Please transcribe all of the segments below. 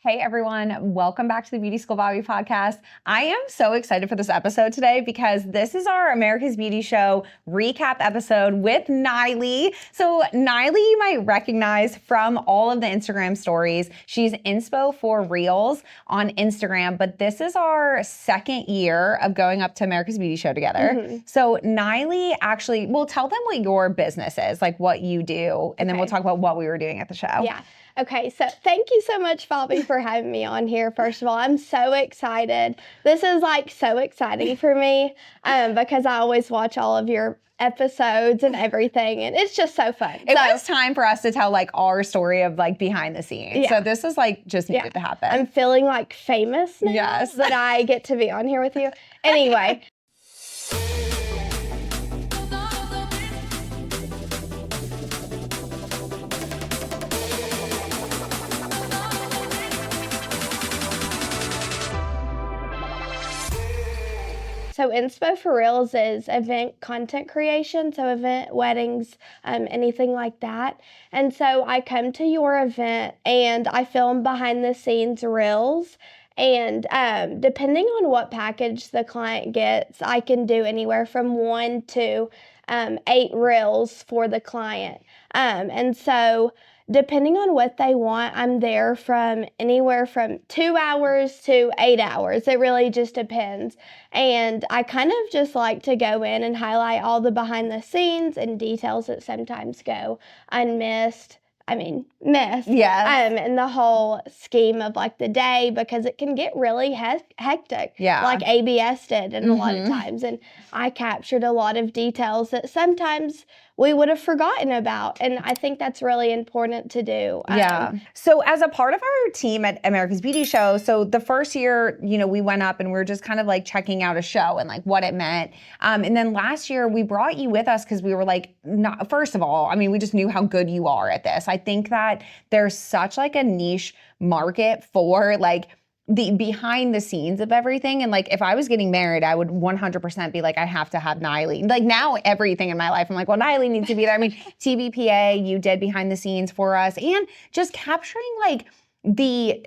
Hey everyone, welcome back to the Beauty School Bobbi podcast. I am so excited for this episode today because this is our America's Beauty Show recap episode with Nyalee. So Nyalee you might recognize from all of the Instagram stories. She's inspo for Reels on Instagram, but this is our second year of going up to America's Beauty Show together. So Nyalee actually, we'll tell them what your business is, like what you do, and then we'll talk about what we were doing at the show. Yeah. Okay, so thank you so much, Bobbi, for having me on here. First of all, I'm so excited. This is like so exciting for me because I always watch all of your episodes and everything, and it's just so fun. It was time for us to tell like our story of like behind the scenes. Yeah. So this is like just needed to happen. I'm feeling like famous now that I get to be on here with you. Anyway. So Inspo for Reels is event content creation, so event, weddings, anything like that. And so I come to your event and I film behind the scenes reels. And depending on what package the client gets, I can do anywhere from 1 to 8 reels for the client. And so depending on what they want, I'm there from anywhere from 2 hours to 8 hours. It really just depends. And I kind of just like to go in and highlight all the behind the scenes and details that sometimes go unmissed. Missed. Yeah. In the whole scheme of like the day, because it can get really hectic. Yeah. Like ABS did and a lot of times. And I captured a lot of details that sometimes we would have forgotten about. And I think that's really important to do. So as a part of our team at America's Beauty Show, so the first year, we went up and we were just kind of like checking out a show and like what it meant. And then last year we brought you with us because we were like, first of all, we just knew how good you are at this. I think that there's such like a niche market for like the behind the scenes of everything. And like, if I was getting married, I would 100% be like, I have to have Nyalee. Like now everything in my life, I'm like, well, Nyalee needs to be there. TBPA, you did behind the scenes for us and just capturing like the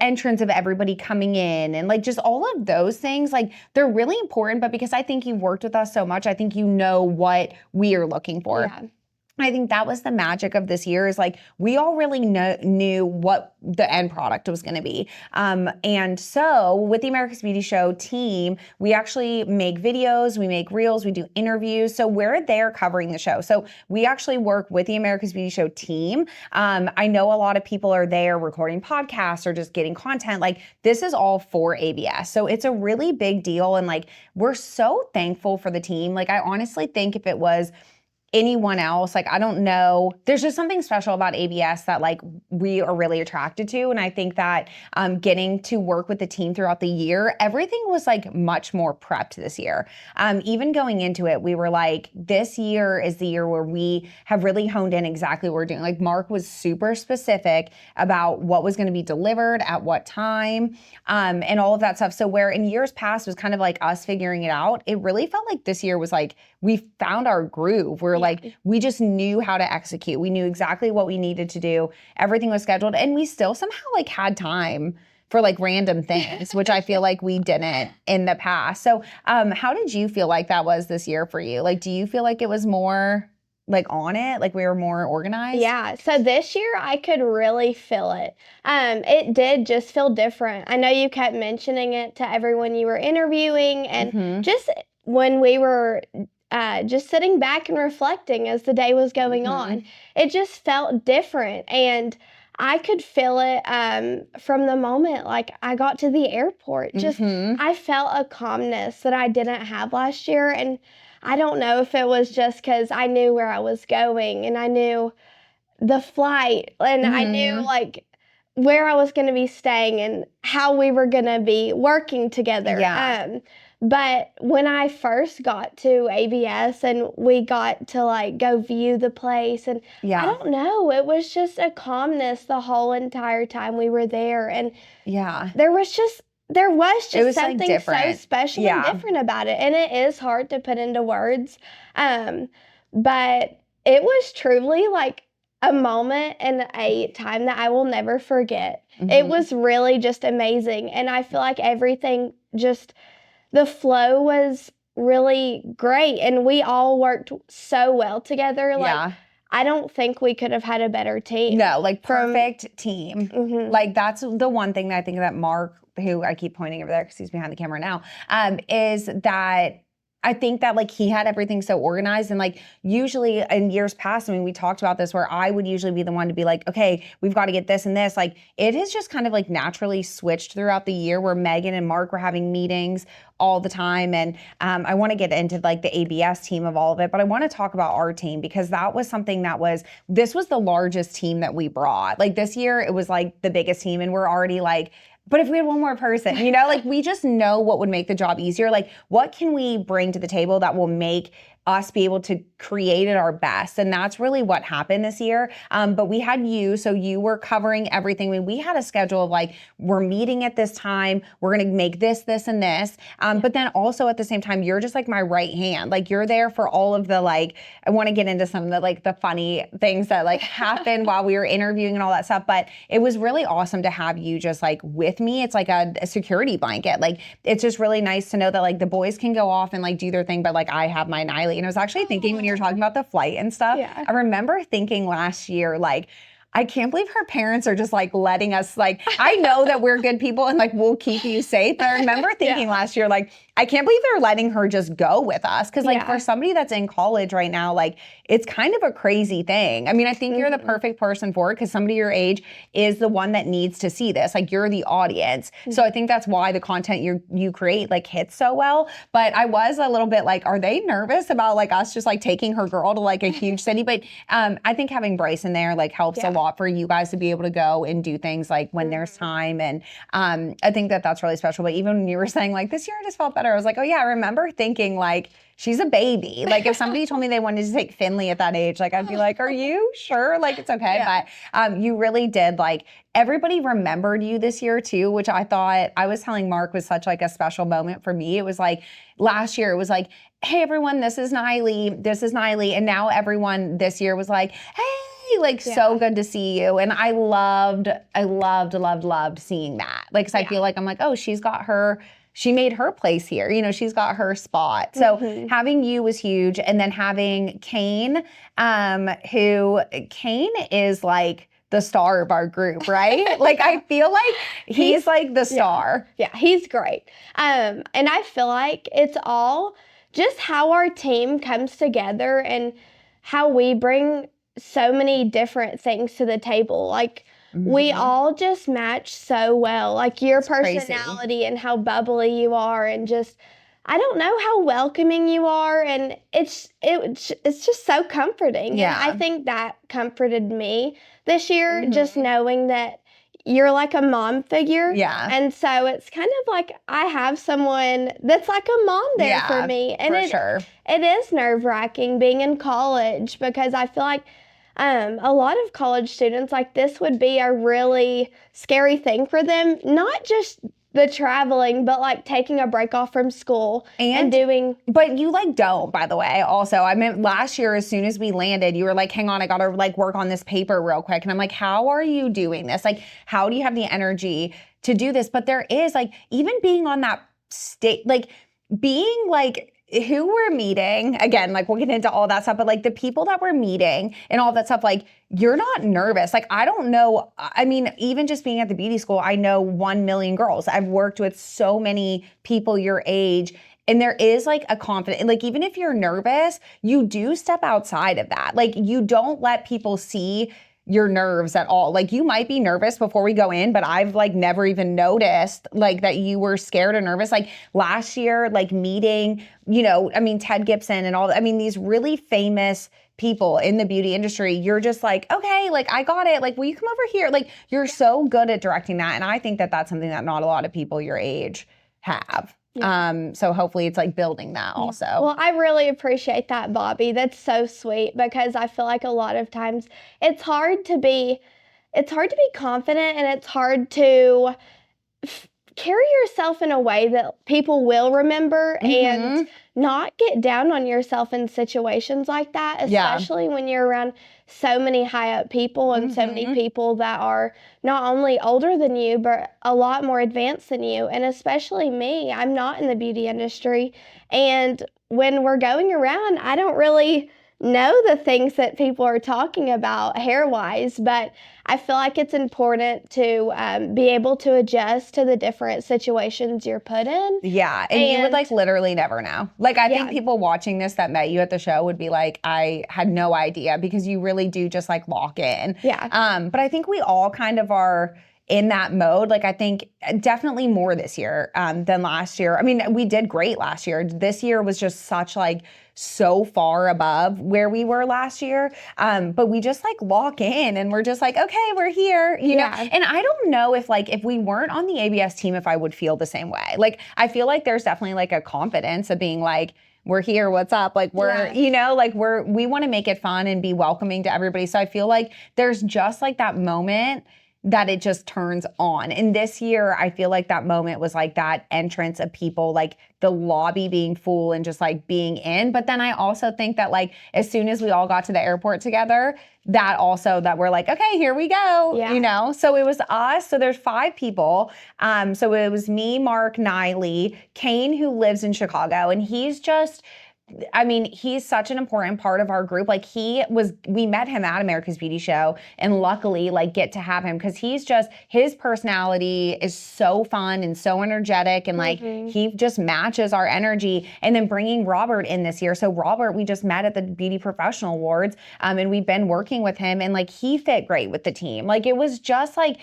entrance of everybody coming in and like just all of those things, like they're really important. But because I think you've worked with us so much, I think you know what we are looking for. Yeah. I think that was the magic of this year is like we all really knew what the end product was going to be. And so with the America's Beauty Show team, we actually make videos, we make reels, we do interviews. So we're there covering the show. So we actually work with the America's Beauty Show team. I know a lot of people are there recording podcasts or just getting content. Like this is all for ABS. So it's a really big deal. And like, we're so thankful for the team. Like I honestly think if it was anyone else, like I don't know, there's just something special about ABS that like we are really attracted to. And I think that getting to work with the team throughout the year, everything was like much more prepped this year. Even going into it, we were like, this year is the year where we have really honed in exactly what we're doing. Like Mark was super specific about what was going to be delivered at what time and all of that stuff. So where in years past was kind of like us figuring it out, it really felt like this year was like, we found our groove. We're like, we just knew how to execute. We knew exactly what we needed to do. Everything was scheduled and we still somehow like had time for like random things, which I feel like we didn't in the past. So how did you feel like that was this year for you? Like, do you feel like it was more like on it? Like we were more organized? Yeah. So this year I could really feel it. It did just feel different. I know you kept mentioning it to everyone you were interviewing and just when we were just sitting back and reflecting as the day was going on. It just felt different. And I could feel it from the moment like I got to the airport. Just I felt a calmness that I didn't have last year. And I don't know if it was just because I knew where I was going and I knew the flight and I knew like where I was going to be staying and how we were going to be working together. But when I first got to ABS and we got to like go view the place and I don't know, it was just a calmness the whole entire time we were there. And there was just something like so special and different about it. And it is hard to put into words. But it was truly like a moment and a time that I will never forget. It Mhm. was really just amazing. And I feel like everything just, the flow was really great. And we all worked so well together. Like, Yeah. I don't think we could have had a better team. No, like perfect team. Mhm. Like that's the one thing that I think that Mark, who I keep pointing over there because he's behind the camera now, is that I think that like he had everything so organized, and like usually in years past, I mean, we talked about this where I would usually be the one to be like, okay, we've got to get this and this. Like it has just kind of like naturally switched throughout the year where Megan and Mark were having meetings all the time. And I want to get into like the ABS team of all of it, but I want to talk about our team because that was something that this was the largest team that we brought. Like this year, it was like the biggest team, and we're already like, but if we had one more person, you know, like we just know what would make the job easier. Like what can we bring to the table that will make us be able to create at our best? And that's really what happened this year. But we had you, so you were covering everything. I mean, we had a schedule of like, we're meeting at this time, we're going to make this, this, and this. But then also at the same time, you're just like my right hand. Like you're there for all of the, like, I want to get into some of the, like the funny things that like happened while we were interviewing and all that stuff. But it was really awesome to have you just like with me. It's like a security blanket. Like, it's just really nice to know that like the boys can go off and like do their thing, but like I have my Nyalee. And I was actually thinking when you were talking about the flight and stuff, I remember thinking last year, like, I can't believe her parents are just like letting us, like, I know that we're good people and like we'll keep you safe. But I remember thinking last year, like, I can't believe they're letting her just go with us. Cause like for somebody that's in college right now, like it's kind of a crazy thing. I mean, I think you're the perfect person for it because somebody your age is the one that needs to see this. Like you're the audience. So I think that's why the content you create like hits so well. But I was a little bit like, are they nervous about like us just like taking her girl to like a huge city? But I think having Bryce in there like helps a lot for you guys to be able to go and do things like when there's time. And I think that that's really special. But even when you were saying like this year I just felt better, I was like, oh yeah, I remember thinking like she's a baby. Like if somebody told me they wanted to take Finley at that age, like I'd be like, are you sure? Like it's okay. But you really did, like everybody remembered you this year too, which I thought, I was telling Mark was such like a special moment for me. It was like last year it was like, hey everyone, this is Nyalee, this is Nyalee. And now everyone this year was like, hey, like so good to see you. And I loved seeing that. Like, cause I feel like I'm like, oh, she made her place here. You know, she's got her spot. So having you was huge. And then having Kane, who Kane is like the star of our group, right? Like I feel like he's like the star. Yeah, he's great. And I feel like it's all just how our team comes together and how we bring so many different things to the table. Like we all just match so well. Like your personality and how bubbly you are, and just I don't know how welcoming you are, and it's just so comforting. Yeah. And I think that comforted me this year, just knowing that you're like a mom figure. Yeah. And so it's kind of like I have someone that's like a mom there for me. And it is nerve-wracking being in college, because I feel like a lot of college students, like this would be a really scary thing for them, not just the traveling, but like taking a break off from school and doing. But you like don't, by the way, also. I mean, last year, as soon as we landed, you were like, hang on, I gotta like work on this paper real quick. And I'm like, how are you doing this? Like, how do you have the energy to do this? But there is like, even being on that state, like being like, who we're meeting, again, like we'll get into all that stuff, but like the people that we're meeting and all that stuff, like you're not nervous. Like, I don't know. I mean, even just being at the beauty school, I know 1 million girls. I've worked with so many people your age, and there is like a confidence, like even if you're nervous, you do step outside of that. Like you don't let people see your nerves at all. Like you might be nervous before we go in, but I've like never even noticed like that you were scared or nervous. Like last year, like meeting, you know, I mean, Ted Gibson and all, I mean, these really famous people in the beauty industry, you're just like, okay, like I got it. Like, will you come over here? Like you're so good at directing that. And I think that that's something that not a lot of people your age have. So hopefully it's like building that also. Well, I really appreciate that, Bobbi. That's so sweet, because I feel like a lot of times it's hard to be confident, and it's hard to carry yourself in a way that people will remember and not get down on yourself in situations like that, especially when you're around so many high up people and so many people that are not only older than you, but a lot more advanced than you. And especially me, I'm not in the beauty industry. And when we're going around, I don't really know the things that people are talking about hair wise, but I feel like it's important to be able to adjust to the different situations you're put in. Yeah, and you would like literally never know. Like I think people watching this that met you at the show would be like, I had no idea, because you really do just like lock in. Yeah. But I think we all kind of are in that mode. Like I think definitely more this year than last year. I mean, we did great last year. This year was just such like so far above where we were last year. But we just like lock in and we're just like, okay, we're here, you know? And I don't know if like, if we weren't on the ABS team, if I would feel the same way. Like, I feel like there's definitely like a confidence of being like, we're here, what's up? Like we're, you know, like we want to make it fun and be welcoming to everybody. So I feel like there's just like that moment that it just turns on. And this year, I feel like that moment was like that entrance of people, like the lobby being full and just like being in. But then I also think that like, as soon as we all got to the airport together, that also that we're like, okay, here we go, you know? So it was us. So there's 5 people. So it was me, Mark, Nyalee, Kane, who lives in Chicago. And he's just, I mean, he's such an important part of our group. Like we met him at America's Beauty Show, and luckily like get to have him, because he's just, his personality is so fun and so energetic, and like he just matches our energy. And then bringing Robert in this year. So Robert, we just met at the Beauty Professional Awards, and we've been working with him, and like he fit great with the team. Like it was just like,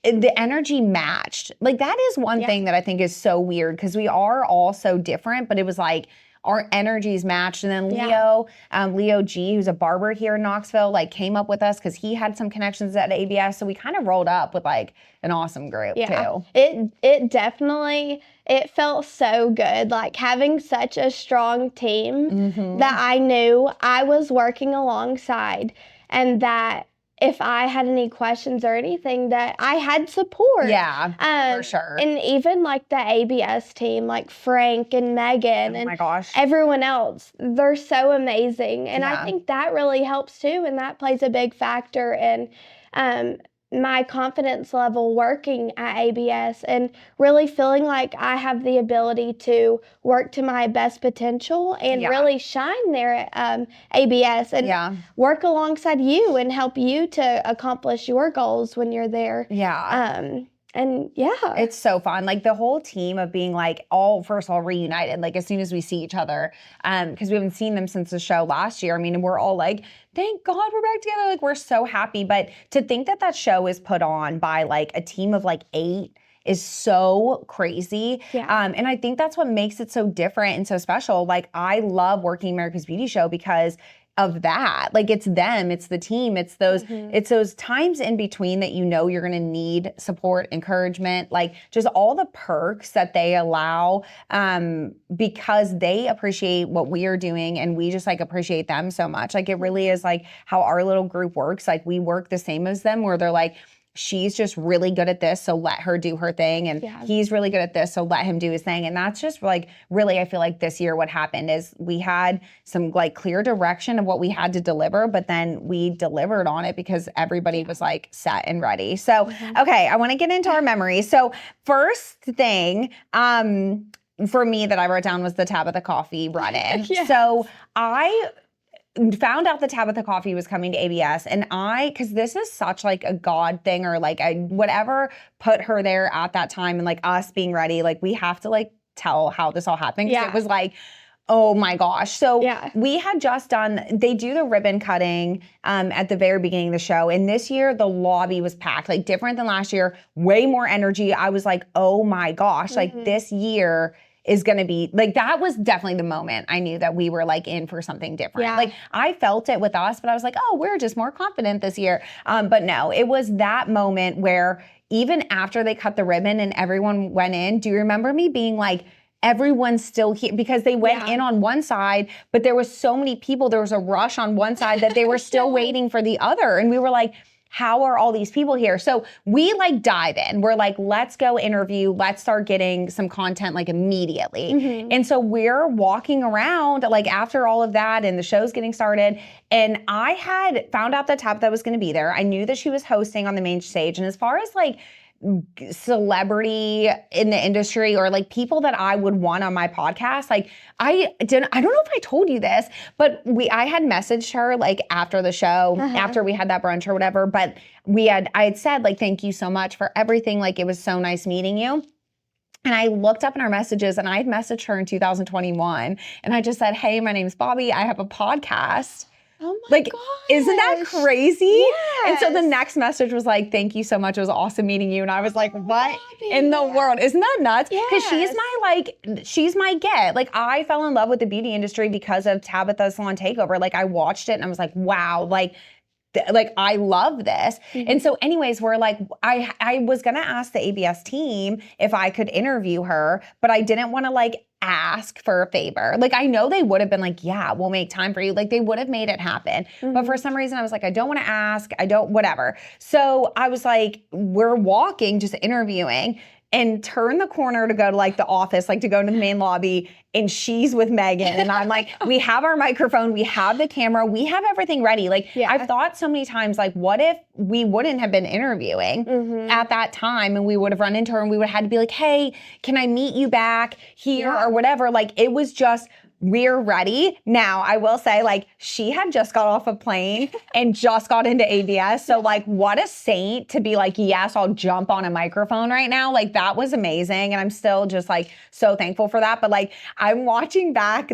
the energy matched. Like that is one thing that I think is so weird, because we are all so different, but it was like, our energies matched. And then Leo G, who's a barber here in Knoxville, like came up with us because he had some connections at ABS. So we kind of rolled up with like an awesome group too. It definitely, it felt so good. Like having such a strong team that I knew I was working alongside, and that if I had any questions or anything, that I had support. Yeah, for sure. And even like the ABS team, like Frank and Megan and everyone else, they're so amazing. And I think that really helps too. And that plays a big factor in my confidence level working at ABS, and really feeling like I have the ability to work to my best potential and really shine there at ABS and work alongside you and help you to accomplish your goals when you're there. And it's so fun. Like the whole team of being like first of all reunited, like as soon as we see each other, because we haven't seen them since the show last year. I mean, we're all like, thank God we're back together. Like we're so happy. But to think that that show is put on by like a team of like 8 is so crazy. And I think that's what makes it so different and so special. Like I love working America's Beauty Show because of that. Like it's them, it's the team, it's those times in between that you know you're gonna need support, encouragement, like just all the perks that they allow, because they appreciate what we are doing and we just like appreciate them so much. Like it really is like how our little group works. Like we work the same as them, where they're like, she's just really good at this, so let her do her thing. And he's really good at this, so let him do his thing. And that's just like, really, I feel like this year what happened is we had some like clear direction of what we had to deliver, but then we delivered on it because everybody was like set and ready. So, okay, I want to get into our memories. So first thing, for me that I wrote down was the Tabitha Coffee run-in. So I found out the Tabitha Coffee was coming to ABS, and because this is such like a God thing, or like whatever put her there at that time, and like us being ready, like we have to like tell how this all happened, because it was like, oh my gosh. So we had just they do the ribbon cutting at the very beginning of the show, and this year the lobby was packed, like different than last year, way more energy. I was like, oh my gosh, like this year is going to be, like, that was definitely the moment I knew that we were, like, in for something different. Like, I felt it with us, but I was like, oh, we're just more confident this year. But no, it was that moment where even after they cut the ribbon and everyone went in, do you remember me being like, everyone's still here? Because they went in on one side, but there was so many people, there was a rush on one side that they were still waiting for the other. And we were like, how are all these people here? So we like dive in. We're like, let's go interview. Let's start getting some content like immediately. Mm-hmm. And so we're walking around like after all of that and the show's getting started. And I had found out that Tabitha was going to be there. I knew that she was hosting on the main stage. And as far as like celebrity in the industry or like people that I would want on my podcast, like I don't know if I told you this, but I had messaged her like after the show, after we had that brunch or whatever, but I had said like, thank you so much for everything. Like it was so nice meeting you. And I looked up in our messages and I had messaged her in 2021 and I just said, hey, my name's Bobbi. I have a podcast. Oh my gosh. Isn't that crazy? Yes. And so the next message was like, thank you so much. It was awesome meeting you. And I was like, what in the world? Isn't that nuts? Because she's my get. Like I fell in love with the beauty industry because of Tabitha's Salon Takeover. Like I watched it and I was like, wow, like I love this. Mm-hmm. And so anyways, we're like, I was going to ask the ABS team if I could interview her, but I didn't want to like ask for a favor. Like I know they would have been like, yeah, we'll make time for you. Like they would have made it happen. Mm-hmm. But for some reason I was like, I don't want to ask. Whatever. So I was like, we're walking, just interviewing, and turn the corner to go to like the office, like to go to the main lobby, and she's with Megan. And I'm like, we have our microphone, we have the camera, we have everything ready. Like I've thought so many times, like what if we wouldn't have been interviewing at that time and we would have run into her and we would have had to be like, hey, can I meet you back here or whatever? Like it was just, we're ready. Now, I will say, like, she had just got off a plane and just got into ABS. So, like, what a saint to be like, yes, I'll jump on a microphone right now. Like, that was amazing. And I'm still just, like, so thankful for that. But, like, I'm watching back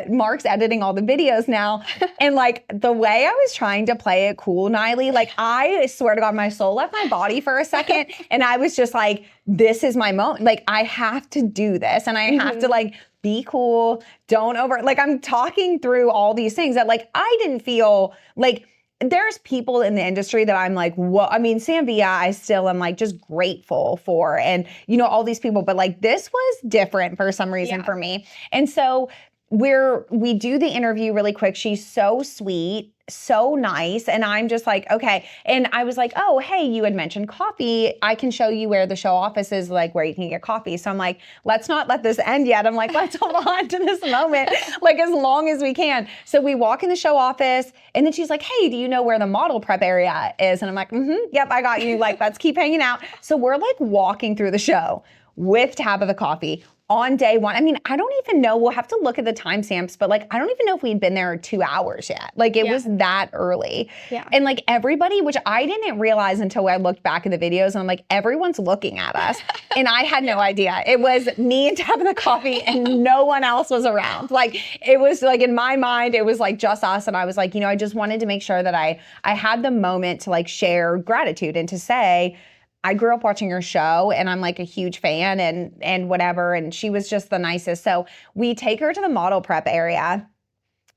Mark's editing all the videos now. And, like, the way I was trying to play it cool, Nyalee, like, I swear to God, my soul left my body for a second. And I was just like, this is my moment. Like, I have to do this. And I have to, like, be cool, like I'm talking through all these things that like I didn't feel like there's people in the industry that I'm like, what? I mean, Sam Villa, I still am like just grateful for, and you know, all these people, but like this was different for some reason for me. And so we do the interview really quick. She's so sweet, so nice. And I'm just like, okay. And I was like, oh, hey, you had mentioned coffee. I can show you where the show office is, like where you can get coffee. So I'm like, let's not let this end yet. I'm like, let's hold on to this moment, like as long as we can. So we walk in the show office and then she's like, hey, do you know where the model prep area is? And I'm like, yep, I got you. Like, let's keep hanging out. So we're like walking through the show with Tabitha Coffee on day one. I mean, I don't even know. We'll have to look at the timestamps, but like, I don't even know if we'd been there 2 hours yet. Like it was that early. Yeah. And like everybody, which I didn't realize until I looked back at the videos, and I'm like, everyone's looking at us. And I had no idea. It was me and Tabitha Coffee and no one else was around. Like it was like in my mind, it was like just us. And I was like, you know, I just wanted to make sure that I had the moment to like share gratitude and to say, I grew up watching her show and I'm like a huge fan and whatever. And she was just the nicest. So we take her to the model prep area,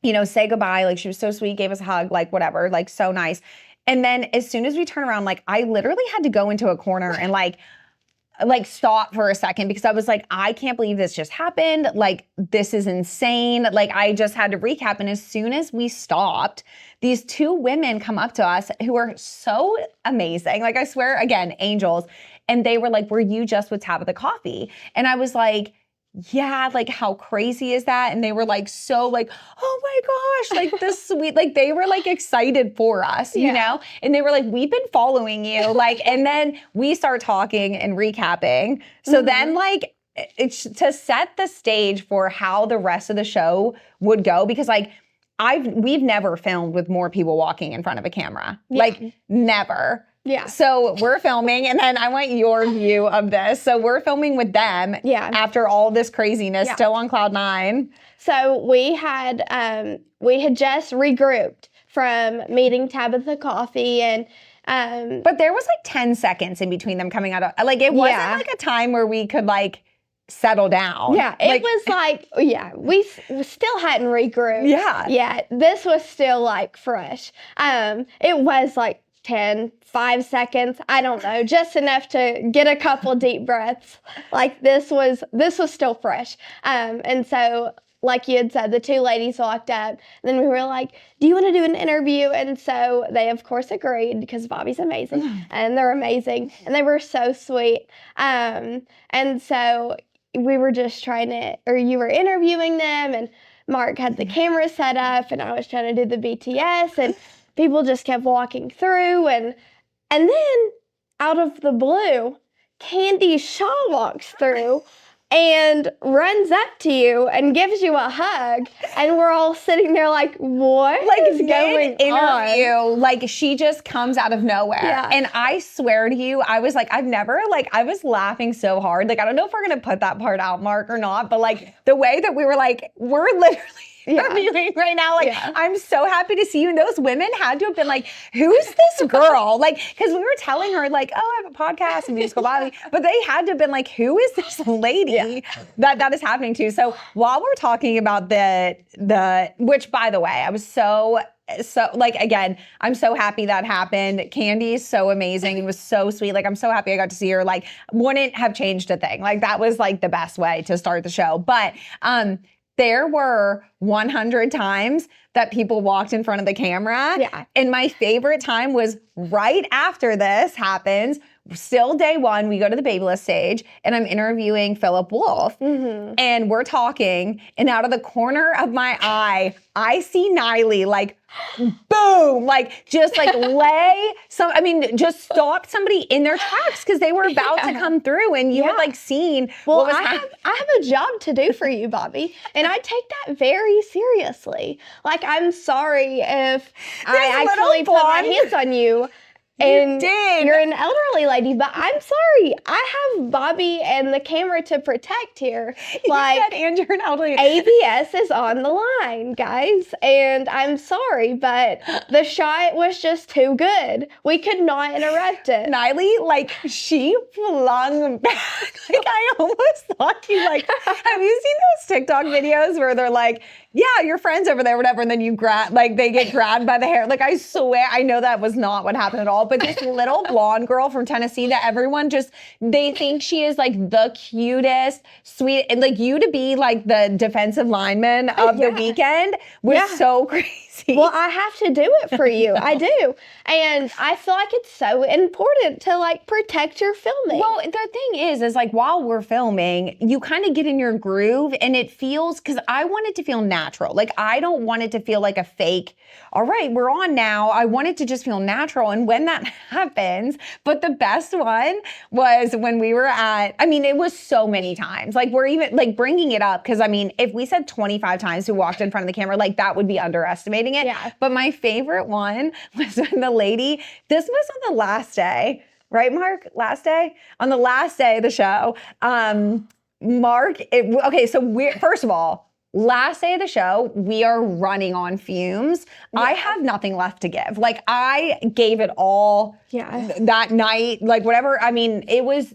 you know, say goodbye. Like she was so sweet, gave us a hug, like whatever, like so nice. And then as soon as we turn around, like I literally had to go into a corner and like stop for a second because I was like, I can't believe this just happened. Like, this is insane. Like, I just had to recap. And as soon as we stopped, these 2 women come up to us who are so amazing. Like, I swear, again, angels. And they were like, were you just with Tabitha Coffee? And I was like, yeah, like how crazy is that? And they were like, so like, oh my gosh, like this sweet, like they were like excited for us, you know? And they were like, we've been following you. Like, and then we start talking and recapping. So then like, it's to set the stage for how the rest of the show would go, because like, we've never filmed with more people walking in front of a camera, like never. Yeah. So we're filming, and then I want your view of this. So we're filming with them after all this craziness, still on cloud 9. So we had just regrouped from meeting Tabitha Coffee, and but there was like 10 seconds in between them coming out of, like it wasn't like a time where we could like settle down. Yeah, it was like, we still hadn't regrouped. Yeah, this was still like fresh. It was like 5 seconds, I don't know, just enough to get a couple deep breaths. Like this was still fresh. And so like you had said, the two ladies walked up, and then we were like, do you want to do an interview? And so they, of course, agreed because Bobbi's amazing, and they're amazing, and they were so sweet. And so we were just you were interviewing them, and Mark had the camera set up, and I was trying to do the BTS, and people just kept walking through, and then out of the blue, Candy Shaw walks through and runs up to you and gives you a hug, and we're all sitting there like, what is going on? Like, she just comes out of nowhere. Yeah. And I swear to you, I was like, I was laughing so hard. Like, I don't know if we're going to put that part out, Mark, or not, but like the way that we were like, we're literally interviewing right now. Like, I'm so happy to see you. And those women had to have been like, who's this girl? Like, because we were telling her like, oh, I have a podcast and Musical Bobbi, but they had to have been like, who is this lady that is happening to? So while we're talking about the which, by the way, I was so like, again, I'm so happy that happened. Candy is so amazing. It was so sweet. Like, I'm so happy I got to see her. Like, wouldn't have changed a thing. Like, that was like the best way to start the show. But there were 100 times that people walked in front of the camera. Yeah. And my favorite time was right after this happens. Still day one, we go to the Babyless stage, and I'm interviewing Philip Wolf. Mm-hmm. And we're talking, and out of the corner of my eye, I see Nyalee like, boom, like just like just stop somebody in their tracks because they were about to come through, and you had like seen well, I have a job to do for you, Bobbi, and I take that very seriously. Like, I'm sorry if I actually put my hands on you. And you're an elderly lady, but I'm sorry. I have Bobbi and the camera to protect here. Like, and you're an elderly. ABS is on the line, guys. And I'm sorry, but the shot was just too good. We could not interrupt it. Nyalee, like, she flung back. Like, I almost thought you, like, have you seen those TikTok videos where they're like, yeah, your friend's over there, whatever, and then they get grabbed by the hair. Like, I swear, I know that was not what happened at all, but this little blonde girl from Tennessee that everyone they think she is like the cutest, sweet, and like you to be like the defensive lineman of the weekend was so crazy. Well, I have to do it for you. I do. And I feel like it's so important to like protect your filming. Well, the thing is like while we're filming, you kind of get in your groove, and it feels, because I want it to feel natural. Like, I don't want it to feel like a fake, all right, we're on now. I want it to just feel natural. And when that happens, but the best one was when we were it was so many times. Like, we're even like bringing it up because if we said 25 times who walked in front of the camera, like that would be underestimating it. Yeah. But my favorite one was when the lady, this was on the last day, right, Mark? Last day? On the last day of the show, first of all, last day of the show, we are running on fumes. Yeah. I have nothing left to give. Like, I gave it all that night, like whatever. It was,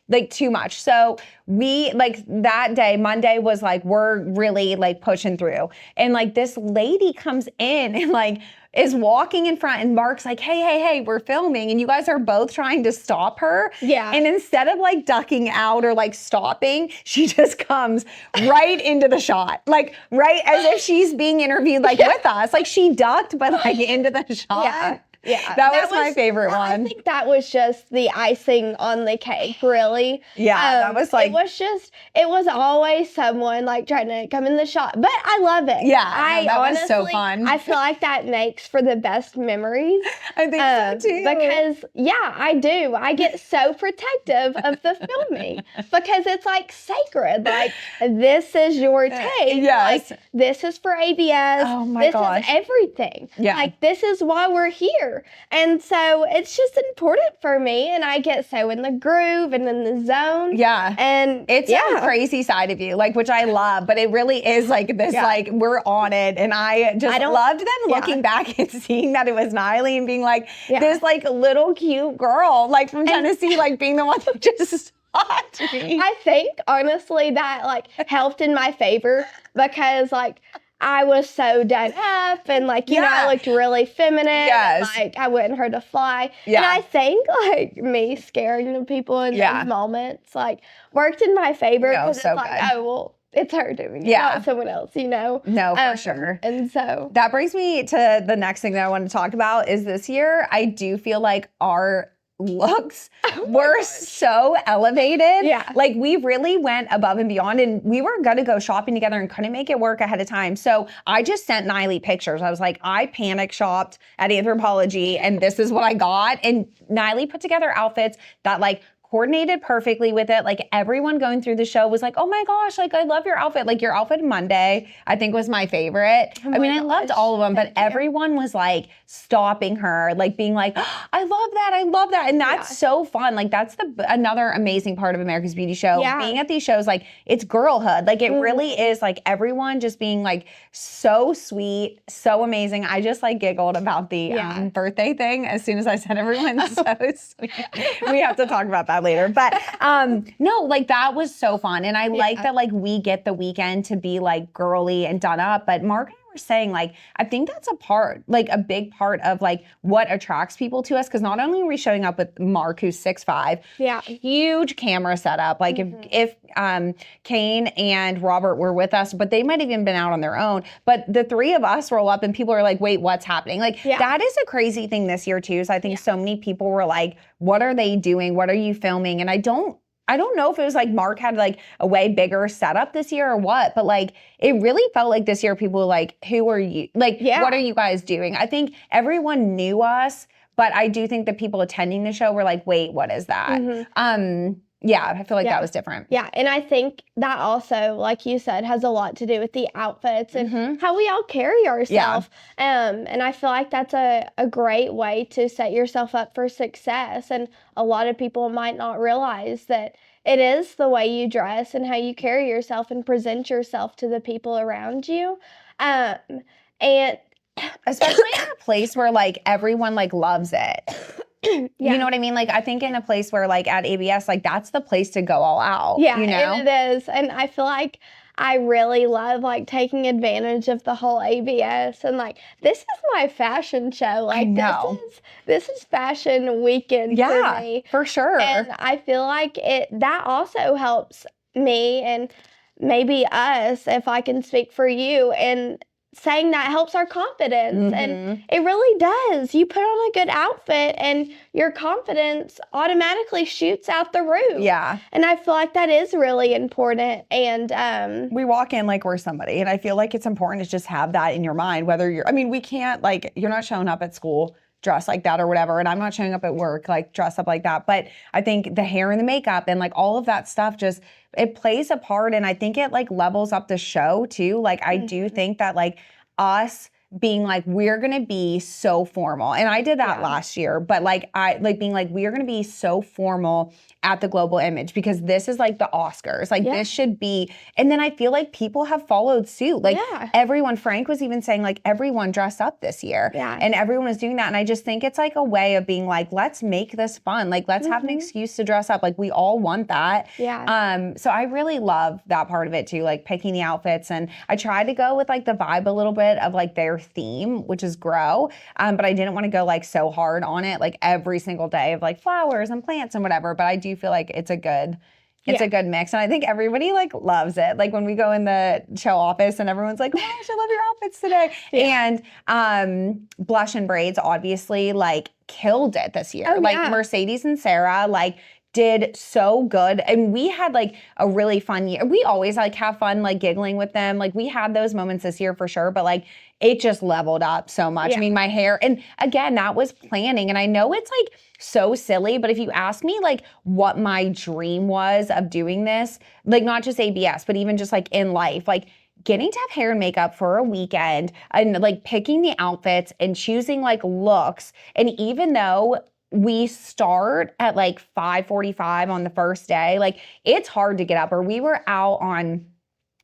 like too much. So we, like that day, Monday was like, we're really like pushing through. And like this lady comes in and like is walking in front, and Mark's like, hey, we're filming. And you guys are both trying to stop her. Yeah. And instead of like ducking out or like stopping, she just comes right into the shot. Like, right as if she's being interviewed like with us. Like, she ducked, but like into the shot. Yeah. Yeah, that was my favorite one. I think that was just the icing on the cake, really. Yeah, that was like... It was always someone like trying to come in the shot, but I love it. Yeah, that was so fun. I feel like that makes for the best memories. I think so too. Because, I do. I get so protective of the filming because it's like sacred. Like, this is your take. Yes. Like, this is for ABS. Oh my gosh. This is everything. Yeah. Like, this is why we're here. And so it's just important for me, and I get so in the groove and in the zone. Yeah. And it's a crazy side of you, like, which I love, but it really is like this, like, we're on it. And I just loved them looking back and seeing that it was Nyalee and being like, this like little cute girl, like from Tennessee, like being the one that just taught me. I think honestly that like helped in my favor because like I was so done up and like, you know, I looked really feminine. Yes. And, like I wouldn't hurt a fly. Yeah. And I think like me scaring the people in those moments like worked in my favor. No, Because so it's like, good. oh, well, it's her doing it, Yeah. not someone else, you know? No, for sure. And so That brings me to the next thing that I want to talk about is this year, I do feel like our looks were so elevated. Yeah. Like we really went above and beyond, and we were gonna go shopping together and couldn't make it work ahead of time. So I just sent Nyalee pictures. I was like, I panic shopped at Anthropologie and this is what I got. And Nyalee put together outfits that like coordinated perfectly with it. Like everyone going through the show was like, oh my gosh, like I love your outfit. Like your outfit Monday, I think was my favorite. Oh I mean, my I loved gosh, all of them, but thank you. everyone was like stopping her, like being like, oh, I love that. I love that. And that's so fun. Like that's another amazing part of America's Beauty Show. Yeah. Being at these shows, like it's girlhood. Like it really is like everyone just being like so sweet, so amazing. I just like giggled about the birthday thing as soon as I said everyone's so sweet. We have to talk about that later. But no, like that was so fun. And I like that like we get the weekend to be like girly and done up. But Mark and I were saying like, I think that's a big part of like what attracts people to us. Cause not only are we showing up with Mark, who's 6'5", huge camera setup. Like if Kane and Robert were with us, but they might have even been out on their own. But the three of us roll up and people are like, wait, what's happening? Like that is a crazy thing this year too. So I think so many people were like, what are they doing? What are you filming? And I don't know if it was like Mark had like a way bigger setup this year or what, but like it really felt like this year people were like, who are you? Like, what are you guys doing? I think everyone knew us, but I do think the people attending the show were like, wait, what is that? Yeah, I feel like that was different. Yeah, and I think that also, like you said, has a lot to do with the outfits and how we all carry ourselves. And I feel like that's a great way to set yourself up for success. And a lot of people might not realize that it is the way you dress and how you carry yourself and present yourself to the people around you. And especially in a place where like everyone like loves it. You know what I mean? Like I think in a place where like at ABS, like that's the place to go all out. Yeah, you know? and it is. And I feel like I really love like taking advantage of the whole ABS and like this is my fashion show. Like this is fashion weekend for me. For sure. And I feel like that also helps me and maybe us, if I can speak for you, and saying that helps our confidence. And it really does. You put on a good outfit and your confidence automatically shoots out the roof. Yeah. And I feel like that is really important. And we walk in like we're somebody. And I feel like it's important to just have that in your mind, whether we can't like, you're not showing up at school dressed like that or whatever. And I'm not showing up at work like dressed up like that. But I think the hair and the makeup and like all of that stuff just, it plays a part. And I think it like levels up the show too. Like I do think that like us being like, we're going to be so formal. And I did that last year, but like I like being like, we're going to be so formal at the Global Image because this is like the Oscars. Like this should be. And then I feel like people have followed suit. Like everyone, Frank was even saying like everyone dressed up this year and everyone was doing that. And I just think it's like a way of being like, let's make this fun. Like let's have an excuse to dress up. Like we all want that. So I really love that part of it too, like picking the outfits. And I tried to go with like the vibe a little bit of like their theme, which is grow. But I didn't want to go like so hard on it, like every single day of like flowers and plants and whatever. But I do feel like it's a good mix. And I think everybody like loves it. Like when we go in the show office and everyone's like, oh my gosh, I love your outfits today. And blush and braids obviously like killed it this year. Mercedes and Sarah like did so good. And we had like a really fun year. We always like have fun like giggling with them. Like we had those moments this year for sure, but like it just leveled up so much. I mean, my hair, and again, that was planning. And I know it's like so silly, but if you ask me like what my dream was of doing this, like not just ABS, but even just like in life, like getting to have hair and makeup for a weekend and like picking the outfits and choosing like looks. And even though we start at like 5:45 on the first day, like it's hard to get up, or we were out on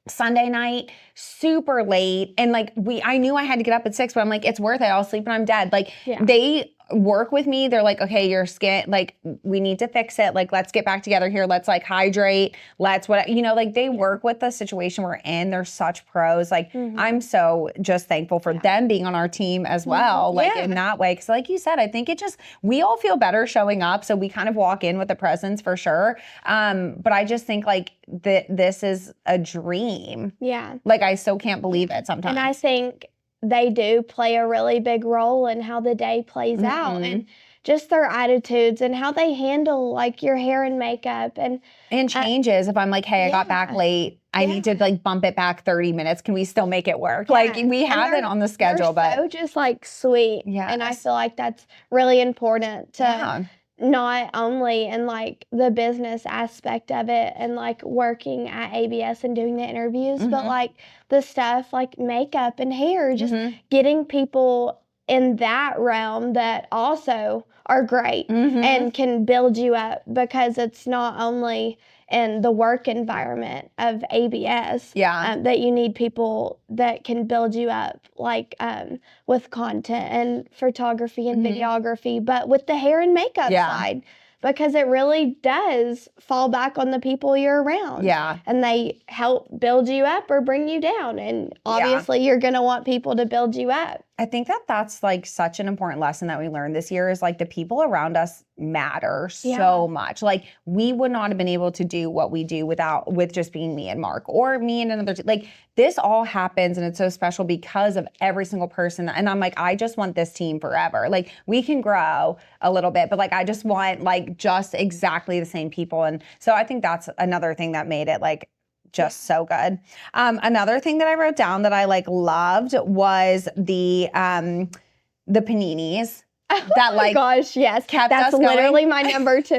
Sunday night, super late. And like I knew I had to get up at 6, but I'm like, it's worth it. I'll sleep when I'm dead. Like they work with me. They're like, okay, your skin, like, we need to fix it. Like, let's get back together here. Let's like hydrate. Let's like they work with the situation we're in. They're such pros. Like, I'm so just thankful for them being on our team as well. Like in that way. Cause like you said, I think we all feel better showing up. So we kind of walk in with a presence for sure. But I just think like this is a dream. Yeah. Like, I still can't believe it sometimes. And I think they do play a really big role in how the day plays out, and just their attitudes and how they handle like your hair and makeup and changes. If I'm like, hey, I got back late, I need to like bump it back 30 minutes. Can we still make it work? Like, we have it on the schedule, but so just like sweet. Yeah. And I feel like that's really important to not only in like the business aspect of it and like working at ABS and doing the interviews, but like the stuff like makeup and hair, just getting people in that realm that also are great and can build you up, because it's not only in the work environment of ABS that you need people that can build you up, like with content and photography and videography, but with the hair and makeup side, because it really does fall back on the people you're around. Yeah. And they help build you up or bring you down. And obviously you're going to want people to build you up. I think that's like such an important lesson that we learned this year, is like the people around us matter so much. Like, we would not have been able to do what we do with just being me and Mark, or me and another. Like, this all happens, and it's so special because of every single person. And I'm like, I just want this team forever. Like, we can grow a little bit, but like, I just want like just exactly the same people. And so I think that's another thing that made it like just so good. Another thing that I wrote down that I like loved was the paninis. That Oh my gosh, yes. That's literally my number 2.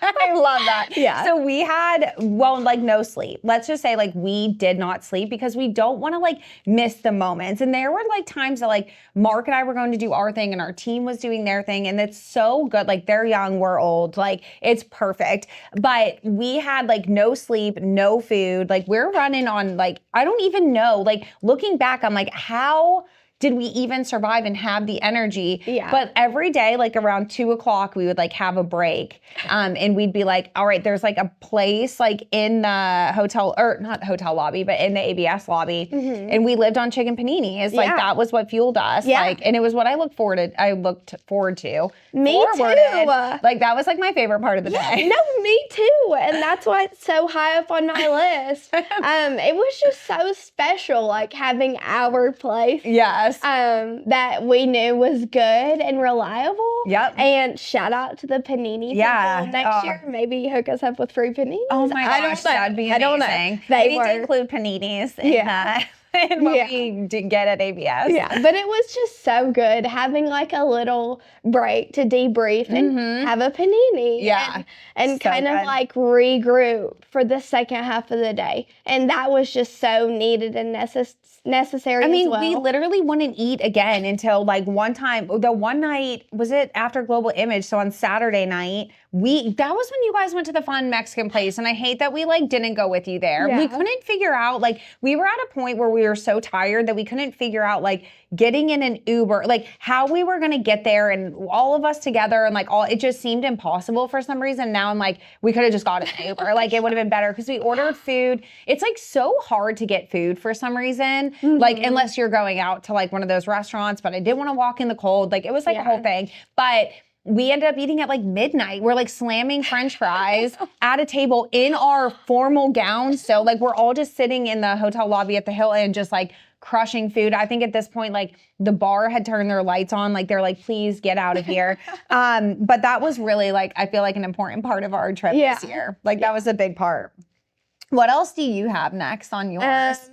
I love that. Yeah. So we had, like no sleep. Let's just say like we did not sleep because we don't want to like miss the moments. And there were like times that like Mark and I were going to do our thing and our team was doing their thing. And it's so good. Like, they're young, we're old. Like, it's perfect. But we had like no sleep, no food. Like, we're running on like, I don't even know. Like, looking back, I'm like, how did we even survive and have the energy? Yeah. But every day, like around 2:00, we would like have a break. And we'd be like, all right, there's like a place like in the hotel, or not hotel lobby, but in the ABS lobby. And we lived on chicken panini. It's like, that was what fueled us. Yeah. Like, and it was what I looked forward to. Me too. Like, that was like my favorite part of the day. No, me too. And that's why it's so high up on my list. It was just so special, like having our place. Yes. That we knew was good and reliable. Yep. And shout out to the panini people next year. Maybe hook us up with free paninis. Oh my gosh, that'd be amazing. I don't know. We need to include paninis in what we get at ABS. Yeah, but it was just so good having like a little break to debrief and have a panini. Yeah. And So kind of good. like regroup for the second half of the day. And that was just so needed and necessary. I mean, as well. we literally wouldn't eat again until like one night, was it after Global Image? So on Saturday night, that was when you guys went to the fun Mexican place. And I hate that we like didn't go with you there. Yeah. We couldn't figure out, like, we were at a point where we were so tired that we couldn't figure out like getting in an Uber, like how we were going to get there and all of us together and like it just seemed impossible for some reason. Now I'm like, we could have just got an Uber. Like, it would have been better because we ordered food. It's like so hard to get food for some reason, like unless you're going out to like one of those restaurants, but I didn't want to walk in the cold. Like, it was like a whole thing. But we ended up eating at like midnight. We're like slamming French fries at a table in our formal gowns. So like, we're all just sitting in the hotel lobby at the Hilton, just like crushing food. I think at this point, like, the bar had turned their lights on. Like, they're like, please get out of here. But that was really like, I feel like an important part of our trip this year. Like, that was a big part. What else do you have next on yours?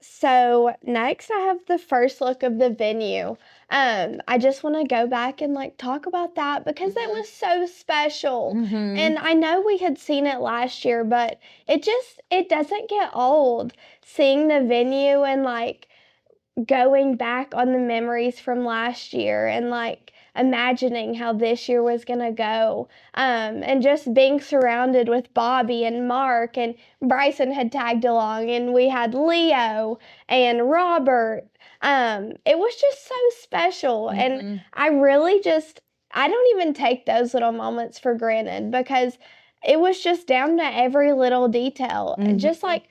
So next I have the first look of the venue. I just want to go back and like talk about that because it was so special. And I know we had seen it last year, but it doesn't get old seeing the venue and like going back on the memories from last year and like imagining how this year was going to go. And just being surrounded with Bobbi and Mark, and Bryson had tagged along, and we had Leo and Robert. It was just so special. And I really just I don't even take those little moments for granted because it was just down to every little detail. Just like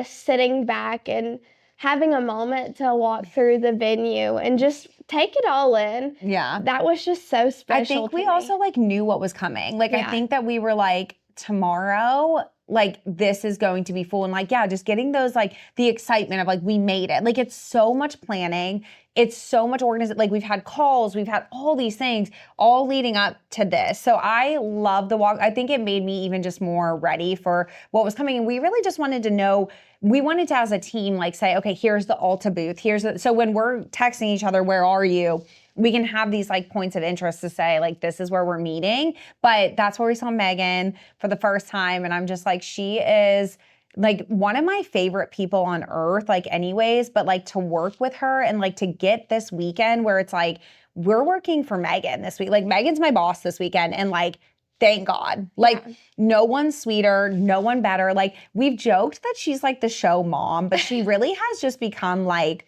sitting back and having a moment to walk through the venue and just take it all in. Yeah. That was just so special. I think we also like knew what was coming. Like, I think that we were like, tomorrow, like, this is going to be full. And like, yeah, just getting those, like, the excitement of like, we made it. Like, it's so much planning. It's so much organization. Like, we've had calls, we've had all these things all leading up to this. So I love the walk. I think it made me even just more ready for what was coming. And we really just wanted to know, we wanted to, as a team, like say, okay, here's the Ulta booth. So when we're texting each other, where are you? We can have these like points of interest to say like, this is where we're meeting. But that's where we saw Megan for the first time. And I'm just like, she is like one of my favorite people on earth, like anyways, but like to work with her and like to get this weekend where it's like, we're working for Megan this week. Like, Megan's my boss this weekend. And like, thank God. Like, no one's sweeter, no one better. Like, we've joked that she's like the show mom, but she really has just become like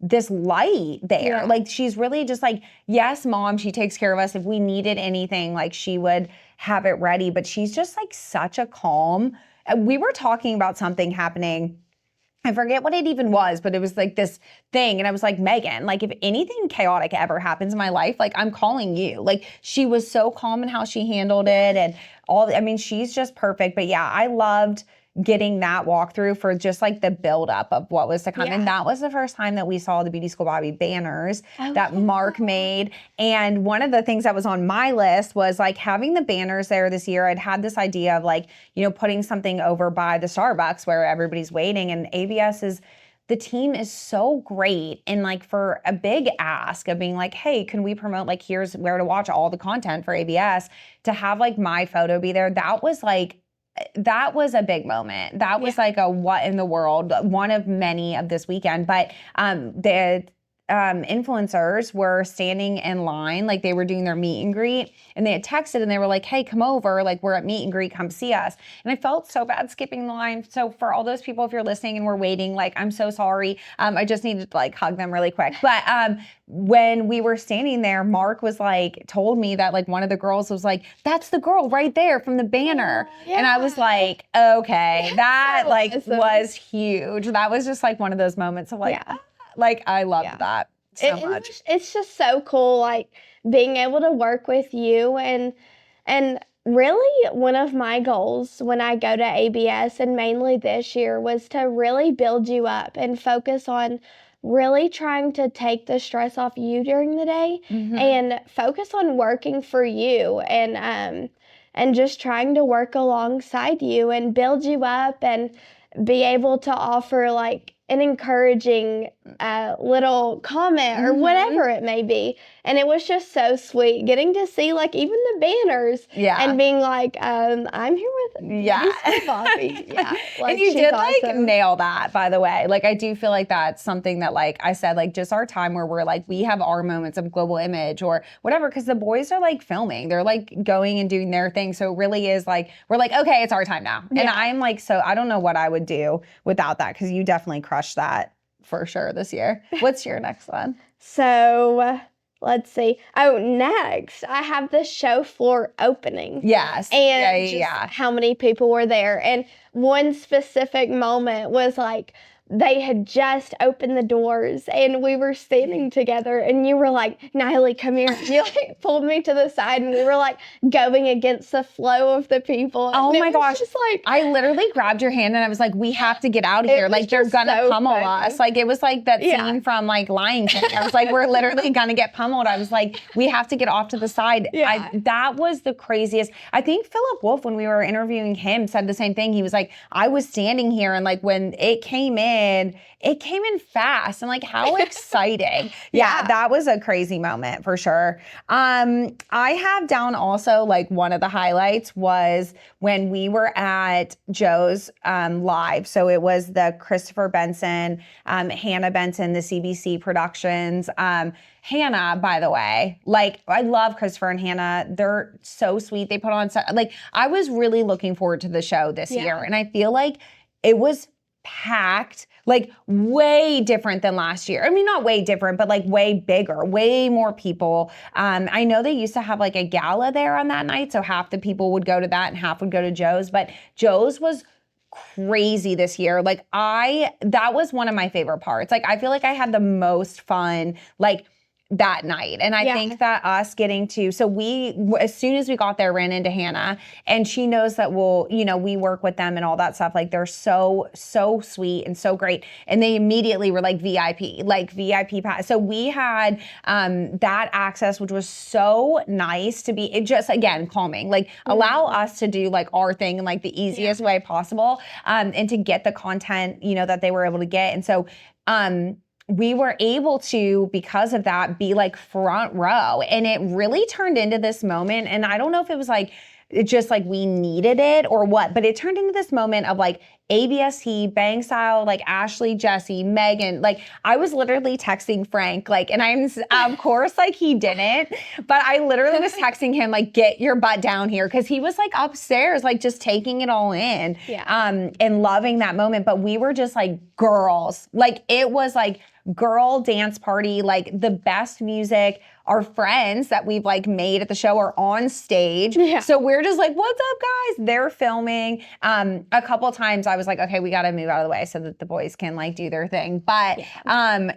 this light there. Yeah. Like, she's really just like, yes, mom, she takes care of us. If we needed anything, like, she would have it ready. But she's just like such a calm. We were talking about something happening. I forget what it even was, but it was like this thing. And I was like, Megan, like, if anything chaotic ever happens in my life, like, I'm calling you. Like, she was so calm in how she handled it and all. I mean, she's just perfect. But yeah, I loved getting that walkthrough for just like the buildup of what was to come. And that was the first time that we saw the Beauty School Bobbi banners that Mark made. And one of the things that was on my list was like having the banners there this year. I'd had this idea of like, you know, putting something over by the Starbucks where everybody's waiting, and the team is so great. And like, for a big ask of being like, hey, can we promote, like, here's where to watch all the content for ABS, to have like my photo be there. That was a big moment. That was like a what in the world, one of many of this weekend. But the influencers were standing in line, like they were doing their meet and greet, and they had texted and they were like, hey, come over, like, we're at meet and greet, come see us. And I felt so bad skipping the line. So for all those people, if you're listening and we're waiting, like, I'm so sorry. I just needed to like hug them really quick. But when we were standing there, Mark was like, told me that like one of the girls was like, that's the girl right there from the banner. And I was like, okay, that like was huge. That was just like one of those moments of like, like, I loved that so much. It's just so cool, like, being able to work with you. And really, one of my goals when I go to ABS, and mainly this year, was to really build you up and focus on really trying to take the stress off you during the day and focus on working for you and just trying to work alongside you and build you up and be able to offer like an encouraging little comment or whatever it may be. And it was just so sweet getting to see like even the banners and being like, I'm here with Bobbi. Like, and you did like awesome. nail that, by the way. Like, I do feel like that's something that, like I said, like, just our time where we're like, we have our moments of global image or whatever, because the boys are like filming, they're like going and doing their thing. So it really is like, we're like, okay, it's our time now. And I'm like, so I don't know what I would do without that, because you definitely crushed that for sure this year. What's your next one? So let's see. Oh, next I have the show floor opening. Yes. And just how many people were there. And one specific moment was like, they had just opened the doors and we were standing together and you were like, Nyalee, come here. You like pulled me to the side and we were like going against the flow of the people. Oh my gosh. Just like, I literally grabbed your hand and I was like, we have to get out of here. Like, they're gonna pummel us. Like, it was like that scene from like Lion King. I was like, we're literally gonna get pummeled. I was like, we have to get off to the side. That was the craziest. I think Philip Wolf, when we were interviewing him, said the same thing. He was like, I was standing here and like when it came in fast and like how exciting. That was a crazy moment for sure. I have down also like one of the highlights was when we were at Joe's live. So it was the Christopher Benson, Hannah Benson, the CBC Productions. Hannah, by the way, like, I love Christopher and Hannah. They're so sweet. They put on like, I was really looking forward to the show this year, and I feel like it was packed, like way different than last year. I mean, not way different, but like way bigger, way more people. I know they used to have like a gala there on that night, so half the people would go to that and half would go to Joe's, but Joe's was crazy this year. Like that was one of my favorite parts. Like I feel like I had the most fun, like that night. And I think that us getting to, so we, as soon as we got there, ran into Hannah, and she knows that we work with them and all that stuff. Like they're so sweet and so great. And they immediately were like VIP pass. So we had that access, which was so nice to be, it just, again, calming, like allow us to do like our thing in like the easiest way possible. And to get the content, that they were able to get. And so, we were able to, because of that, be like front row. And it really turned into this moment. And I don't know if it was like, it's just like we needed it or what, but it turned into this moment of like ABST, Bang Style, like Ashley, Jesse, Megan. Like I was literally texting Frank, like, and I'm, of course, like he didn't, but I literally was texting him, like, get your butt down here. Cause he was like upstairs, like just taking it all in, and loving that moment. But we were just like girls, like it was like girl dance party, like the best music. Our friends that we've like made at the show are on stage. Yeah. So we're just like, what's up, guys? They're filming. A couple times I was like, okay, we got to move out of the way so that the boys can like do their thing. But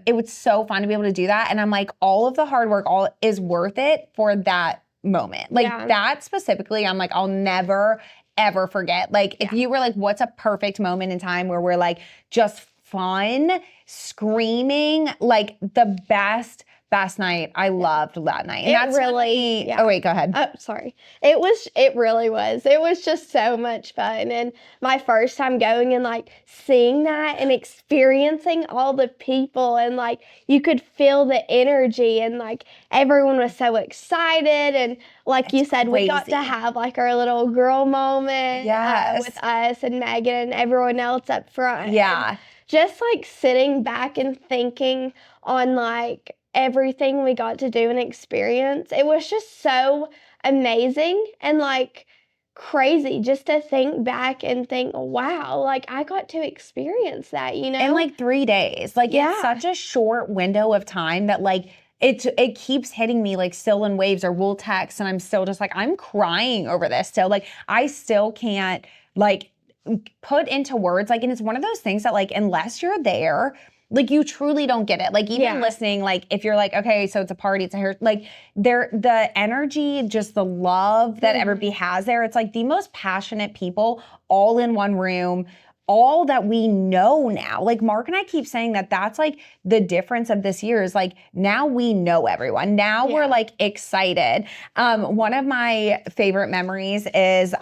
it was so fun to be able to do that. And I'm like, all of the hard work is worth it for that moment. Like that specifically, I'm like, I'll never, ever forget. Like if you were like, what's a perfect moment in time where we're like just fun, screaming, like the best night. I loved that night. And that's really, oh wait, go ahead. Oh, sorry. It really was. It was just so much fun. And my first time going and like seeing that and experiencing all the people, and like you could feel the energy, and like everyone was so excited. And like you said, we got to have like our little girl moment with us and Megan and everyone else up front. Yeah. And just like sitting back and thinking on like everything we got to do and experience. It was just so amazing and like crazy just to think back and think, wow, like I got to experience that, In like 3 days. Like it's such a short window of time that like it keeps hitting me like still in waves, or we'll text and I'm still just like, I'm crying over this still. Like I still can't like put into words, like, and it's one of those things that like, unless you're there, like you truly don't get it. Like even listening, like if you're like, okay, so it's a party, it's a hair, like the energy, just the love that everybody has there. It's like the most passionate people all in one room, all that we know now. Like Mark and I keep saying that that's like the difference of this year is like now we know everyone. Now we're like excited. One of my favorite memories is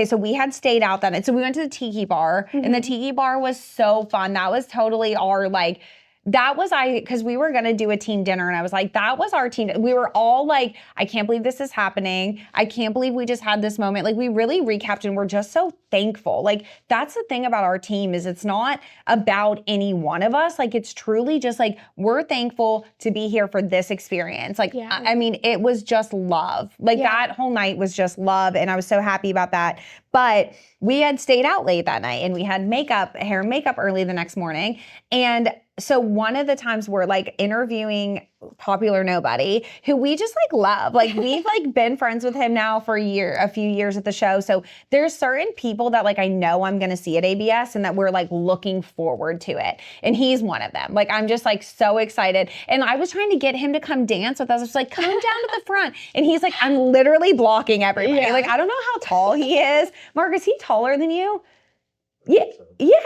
so we had stayed out that night. So we went to the Tiki Bar, and the Tiki Bar was so fun. That was totally our like, because we were going to do a team dinner, and I was like, that was our team. We were all like, I can't believe this is happening. I can't believe we just had this moment. Like we really recapped, and we're just so thankful. Like that's the thing about our team is it's not about any one of us. Like it's truly just like, we're thankful to be here for this experience. Like, I mean, it was just love. Like that whole night was just love. And I was so happy about that. But we had stayed out late that night, and we had hair and makeup early the next morning. And so one of the times we're like interviewing Popular Nobody, who we just like love. Like we've like been friends with him now for a few years at the show. So there's certain people that like I know I'm going to see at ABS and that we're like looking forward to it. And he's one of them. Like I'm just like so excited. And I was trying to get him to come dance with us. I was like, come down to the front. And he's like, I'm literally blocking everybody. Like I don't know how tall he is. Mark, is he taller than you? Yeah.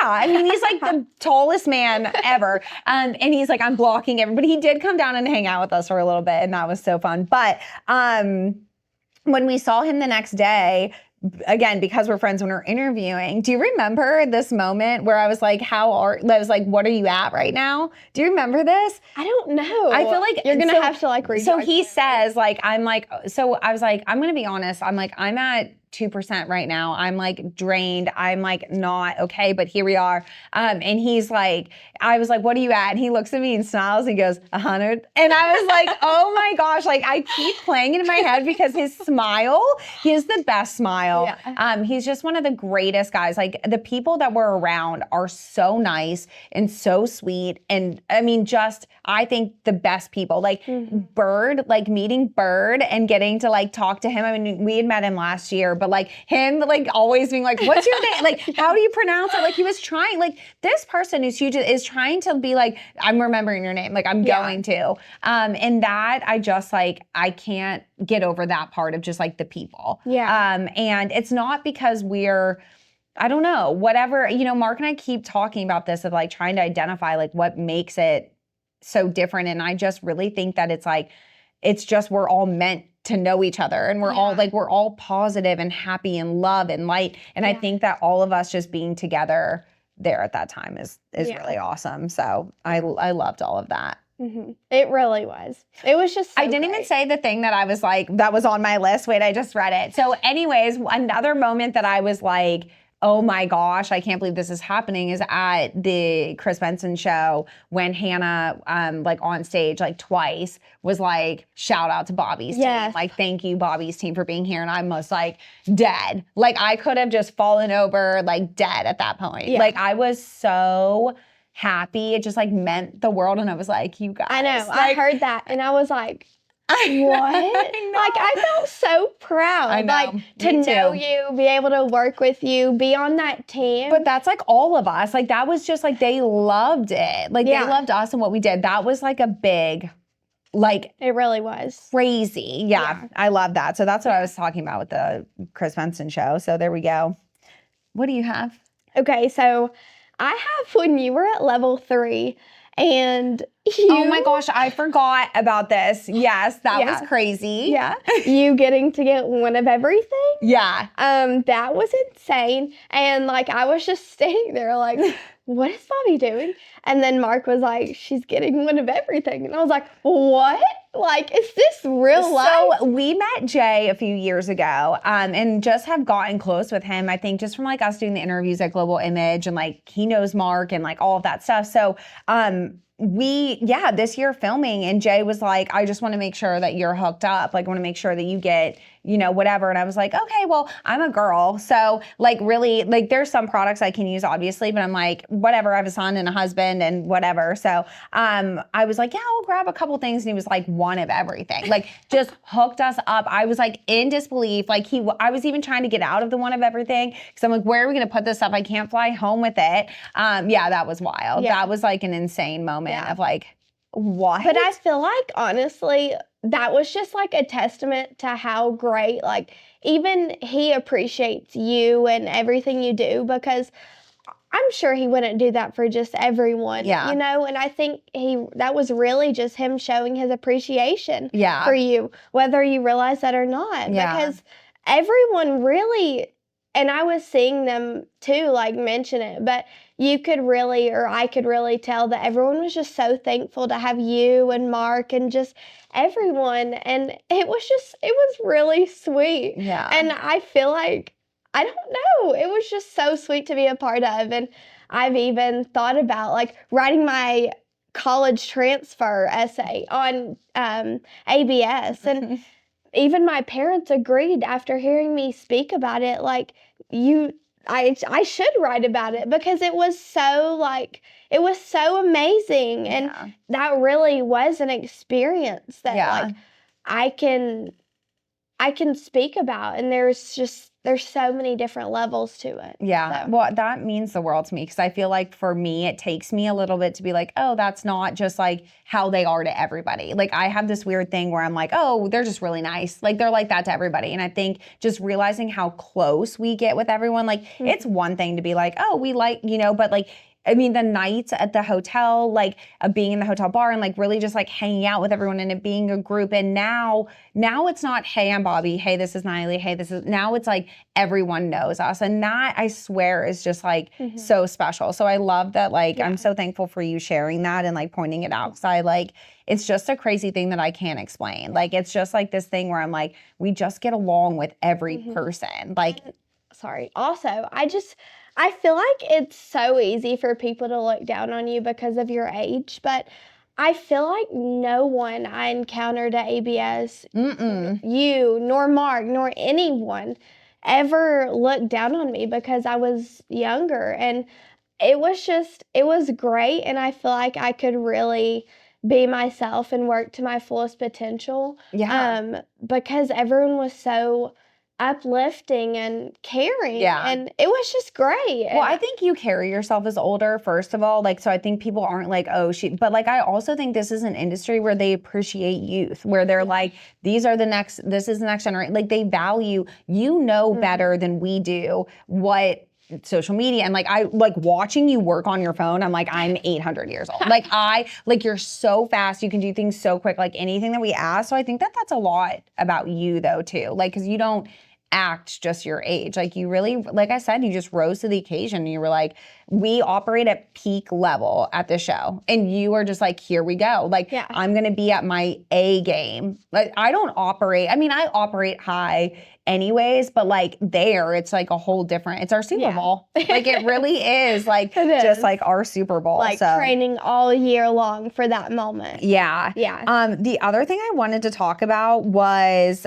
I mean, he's like the tallest man ever. And he's like, I'm blocking everybody. He did come down and hang out with us for a little bit, and that was so fun. But when we saw him the next day, again, because we're friends when we're interviewing, do you remember this moment where I was like, I was like, what are you at right now? Do you remember this? I don't know. I feel like you're going to have to like read. So he says like, I was like, I'm going to be honest. I'm like, I'm at 2% right now. I'm like drained. I'm like not okay, but here we are. And he's like, I was like, what are you at? And he looks at me and smiles and goes, 100. And I was like, oh my gosh, like I keep playing it in my head because his smile, he has the best smile. Yeah. He's just one of the greatest guys. Like the people that we're around are so nice and so sweet. And I mean, just, I think the best people, like Bird, like meeting Bird and getting to like talk to him. I mean, we had met him last year, but like him, like always being like, what's your name? Like, how do you pronounce it? Like he was trying, like this person who's huge is trying to be like, I'm remembering your name. Like I'm going to. And that I just like, I can't get over that part of just like the people. Yeah. And it's not because we're, I don't know, whatever, you know, Mark and I keep talking about this of like trying to identify like what makes it so different. And I just really think that it's like, it's just, we're all meant to know each other and we're all like, we're all positive and happy and love and light. And I think that all of us just being together there at that time is really awesome. So I loved all of that. It really was. It was just so I didn't even say the thing that I was like, that was on my list. Wait, I just read it. So anyways, another moment that I was like, oh my gosh, I can't believe this is happening is at the Chris Benson show when Hannah, like on stage, like twice was like, shout out to Bobbi's team. Like, thank you, Bobbi's team, for being here. And I'm most like dead. Like I could have just fallen over like dead at that point. Like I was so happy. It just like meant the world. And I was like, you guys. I know. Like, I heard that and I was like, what? Like I felt so proud. I know. Like to know you, be able to work with you, be on that team. But that's like all of us. Like that was just like they loved it. Like they loved us and what we did. That was like a big, like it really was crazy. Yeah. I love that. So that's what I was talking about with the Chris Benson show. So there we go. What do you have? Okay, so I have when you were at level 3 and oh my gosh, I forgot about this. Yes, that was crazy. Yeah. You getting to get one of everything? Yeah. That was insane. And like I was just standing there like, what is Bobbi doing? And then Mark was like, she's getting one of everything. And I was like, what? Like, is this real life? So we met Jay a few years ago and just have gotten close with him. I think just from like us doing the interviews at Global Image and like he knows Mark and like all of that stuff. So this year filming and Jay was like, I just want to make sure that you're hooked up. Like, I want to make sure that you get, you know, whatever. And I was like, okay, well, I'm a girl. So like really, like there's some products I can use obviously, but I'm like, whatever, I have a son and a husband and whatever. So I was like, yeah, I'll grab a couple things. And he was like, one of everything. Like just hooked us up. I was like in disbelief. Like I was even trying to get out of the one of everything because I'm like, where are we going to put this stuff? I can't fly home with it. That was wild. That was like an insane moment of like, what? But I feel like, honestly, that was just like a testament to how great, like, even he appreciates you and everything you do because I'm sure he wouldn't do that for just everyone, you know? And I think that was really just him showing his appreciation for you, whether you realize that or not. Because everyone really, and I was seeing them too, like, mention it, but you could really, or I could really tell that everyone was just so thankful to have you and Mark and just everyone. And it was really sweet. Yeah. And I feel like, I don't know, it was just so sweet to be a part of. And I've even thought about like writing my college transfer essay on ABS. And even my parents agreed after hearing me speak about it, like, I should write about it because it was so amazing. And that really was an experience that like I can speak about. And there's so many different levels to it. Yeah. So. Well, that means the world to me because I feel like for me, it takes me a little bit to be like, oh, that's not just like how they are to everybody. Like I have this weird thing where I'm like, oh, they're just really nice. Like they're like that to everybody. And I think just realizing how close we get with everyone, like it's one thing to be like, oh, we like, you know, but like I mean, the nights at the hotel, like being in the hotel bar and like really just like hanging out with everyone and it being a group. And now it's not, hey, I'm Bobbi. Hey, this is Nyalee. Hey, now it's like everyone knows us. And that, I swear, is just like so special. So I love that, like, I'm so thankful for you sharing that and like pointing it out. Cause I like, it's just a crazy thing that I can't explain. Like, it's just like this thing where I'm like, we just get along with every person. Like, sorry. Also, I feel like it's so easy for people to look down on you because of your age, but I feel like no one I encountered at ABS, you, nor Mark, nor anyone ever looked down on me because I was younger. And it was great. And I feel like I could really be myself and work to my fullest potential. Yeah. Because everyone was so uplifting and caring. Yeah. And it was just great. Well, I think you carry yourself as older, first of all. Like, so I think people aren't like, oh, but like, I also think this is an industry where they appreciate youth, where they're like, this is the next generation. Like, they value, better than we do what social media, and like, I like watching you work on your phone. I'm like, I'm 800 years old. Like, you're so fast. You can do things so quick, like anything that we ask. So I think that that's a lot about you though too. Like, cause you don't act just your age. Like, you really, like I said, you just rose to the occasion. And you were like, we operate at peak level at the show. And you were just like, here we go. Like, I'm going to be at my A game. Like, I operate high anyways, but like it's like a whole different, it's our Super Bowl. Like, it really is like, just like our Super Bowl. Like, training all year long for that moment. Yeah. Yeah. The other thing I wanted to talk about was,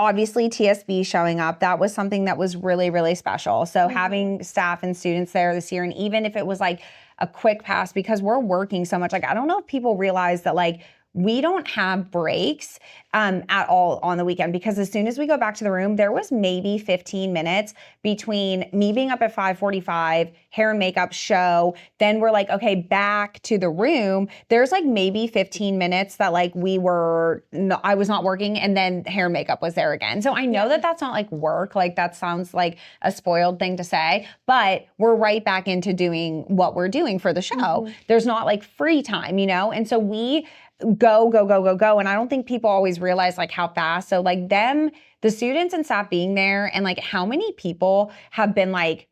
obviously TSB showing up. That was something that was really, really special. So having staff and students there this year, and even if it was like a quick pass, because we're working so much, like, I don't know if people realize that, like, we don't have breaks at all on the weekend, because as soon as we go back to the room, there was maybe 15 minutes between me being up at 5:45, hair and makeup show, then we're like, okay, back to the room. There's like maybe 15 minutes that like I was not working, and then hair and makeup was there again. So I know that that's not like work. Like, that sounds like a spoiled thing to say, but we're right back into doing what we're doing for the show. There's not like free time, and so we go. And I don't think people always realize like how fast. So like the students and staff being there, and like how many people have been like,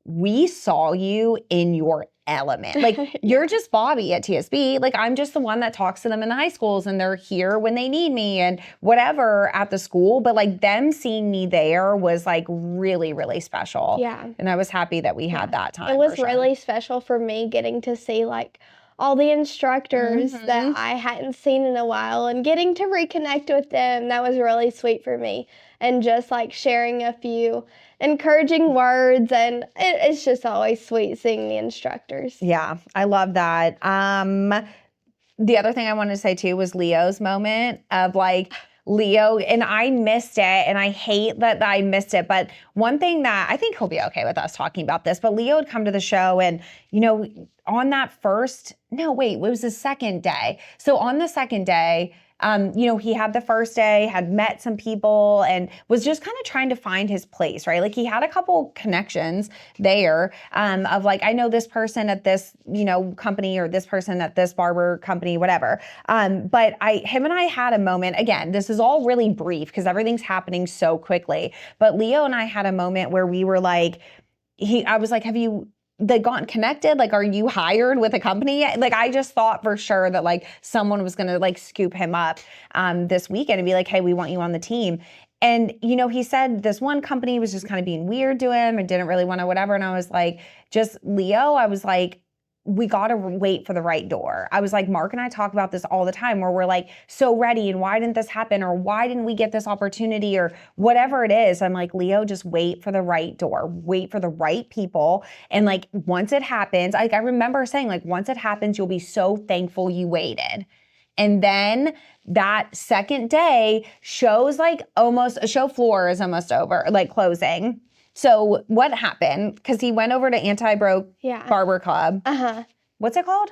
we saw you in your element. Like, you're just Bobbi at TSB. Like, I'm just the one that talks to them in the high schools, and they're here when they need me and whatever at the school. But like, them seeing me there was like really, really special. Yeah. And I was happy that we had that time. It was really special for me getting to see like all the instructors that I hadn't seen in a while, and getting to reconnect with them. That was really sweet for me. And just like sharing a few encouraging words, and it's just always sweet seeing the instructors. Yeah, I love that. The other thing I wanted to say too was Leo's moment of like, Leo, and I missed it, and I hate that I missed it, but one thing that I think he'll be okay with us talking about this, but Leo had come to the show, and on that it was the second day. So on the second day, he had the first day, had met some people, and was just kind of trying to find his place, right? Like, he had a couple connections there of like, I know this person at this, company, or this person at this barber company, whatever. But him and I had a moment. Again, this is all really brief because everything's happening so quickly. But Leo and I had a moment where we were like, I was like, have you gotten connected? Like, are you hired with a company yet? Like, I just thought for sure that like someone was going to like scoop him up this weekend and be like, hey, we want you on the team. And, he said this one company was just kind of being weird to him and didn't really want to whatever. And I was like, just Leo, I was like, we got to wait for the right door. I was like, Mark and I talk about this all the time, where we're like so ready, and why didn't this happen? Or why didn't we get this opportunity, or whatever it is. I'm like, Leo, just wait for the right door, wait for the right people. And like, once it happens, like, I remember saying like, once it happens, you'll be so thankful you waited. And then that second day, show floor is almost over, like closing. So what happened? Because he went over to Anti-Broke Barber Club. What's it called?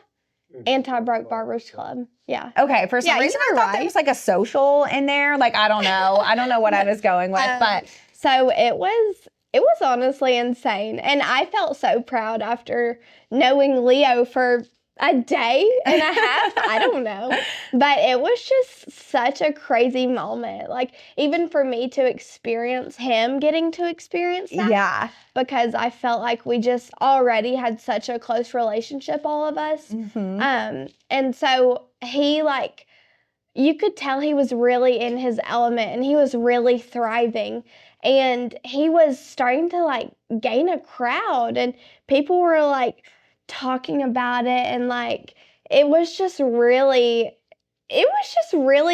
Anti-Broke Barbers Club. Yeah. Okay. For some reason, I thought there was like a social in there. Like, I don't know. I don't know what I was going with, but. So it was it was honestly insane. And I felt so proud after knowing Leo for a day and a half. I don't know. But it was just such a crazy moment. Like, even for me to experience him getting to experience that. Yeah. Because I felt like we just already had such a close relationship, all of us. And so he, like, you could tell he was really in his element and he was really thriving. And he was starting to, like, gain a crowd, and people were, like, talking about it, and, like, it was just really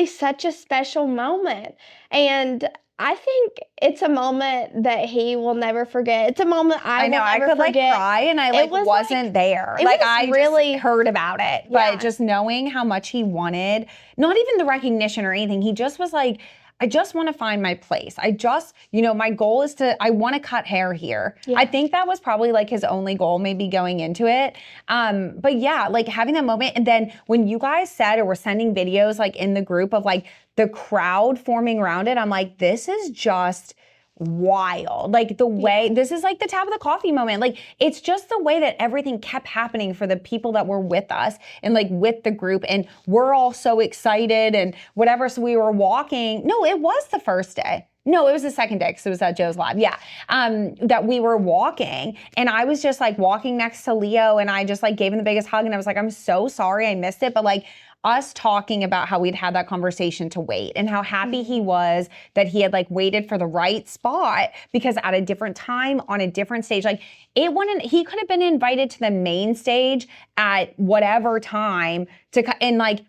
such a special moment. And I think it's a moment that he will never forget. It's a moment I know. will I never could forget. like cry, and I like wasn't there. It Like was I really just heard about it, Yeah. but just knowing how much he wanted, not even the recognition or anything. He just was like, I just want to find my place. I just, my goal is I want to cut hair here. Yeah. I think that was probably like his only goal maybe going into it. But yeah, like having that moment. And then when you guys said or were sending videos like in the group of like the crowd forming around it, I'm like, this is just wild. Like the way, this is like the tap of the coffee moment. Like it's just the way that everything kept happening for the people that were with us and like with the group, and we're all so excited and whatever. So we were walking. No, it was the first day. No, it was the second day because it was at Joe's Lab. Yeah. That we were walking, and I was just like walking next to Leo, and I just like gave him the biggest hug, and I was like, I'm so sorry I missed it. But like us talking about how we'd had that conversation to wait and how happy he was that he had like waited for the right spot, because at a different time on a different stage, like it wouldn't, he could have been invited to the main stage at whatever time and like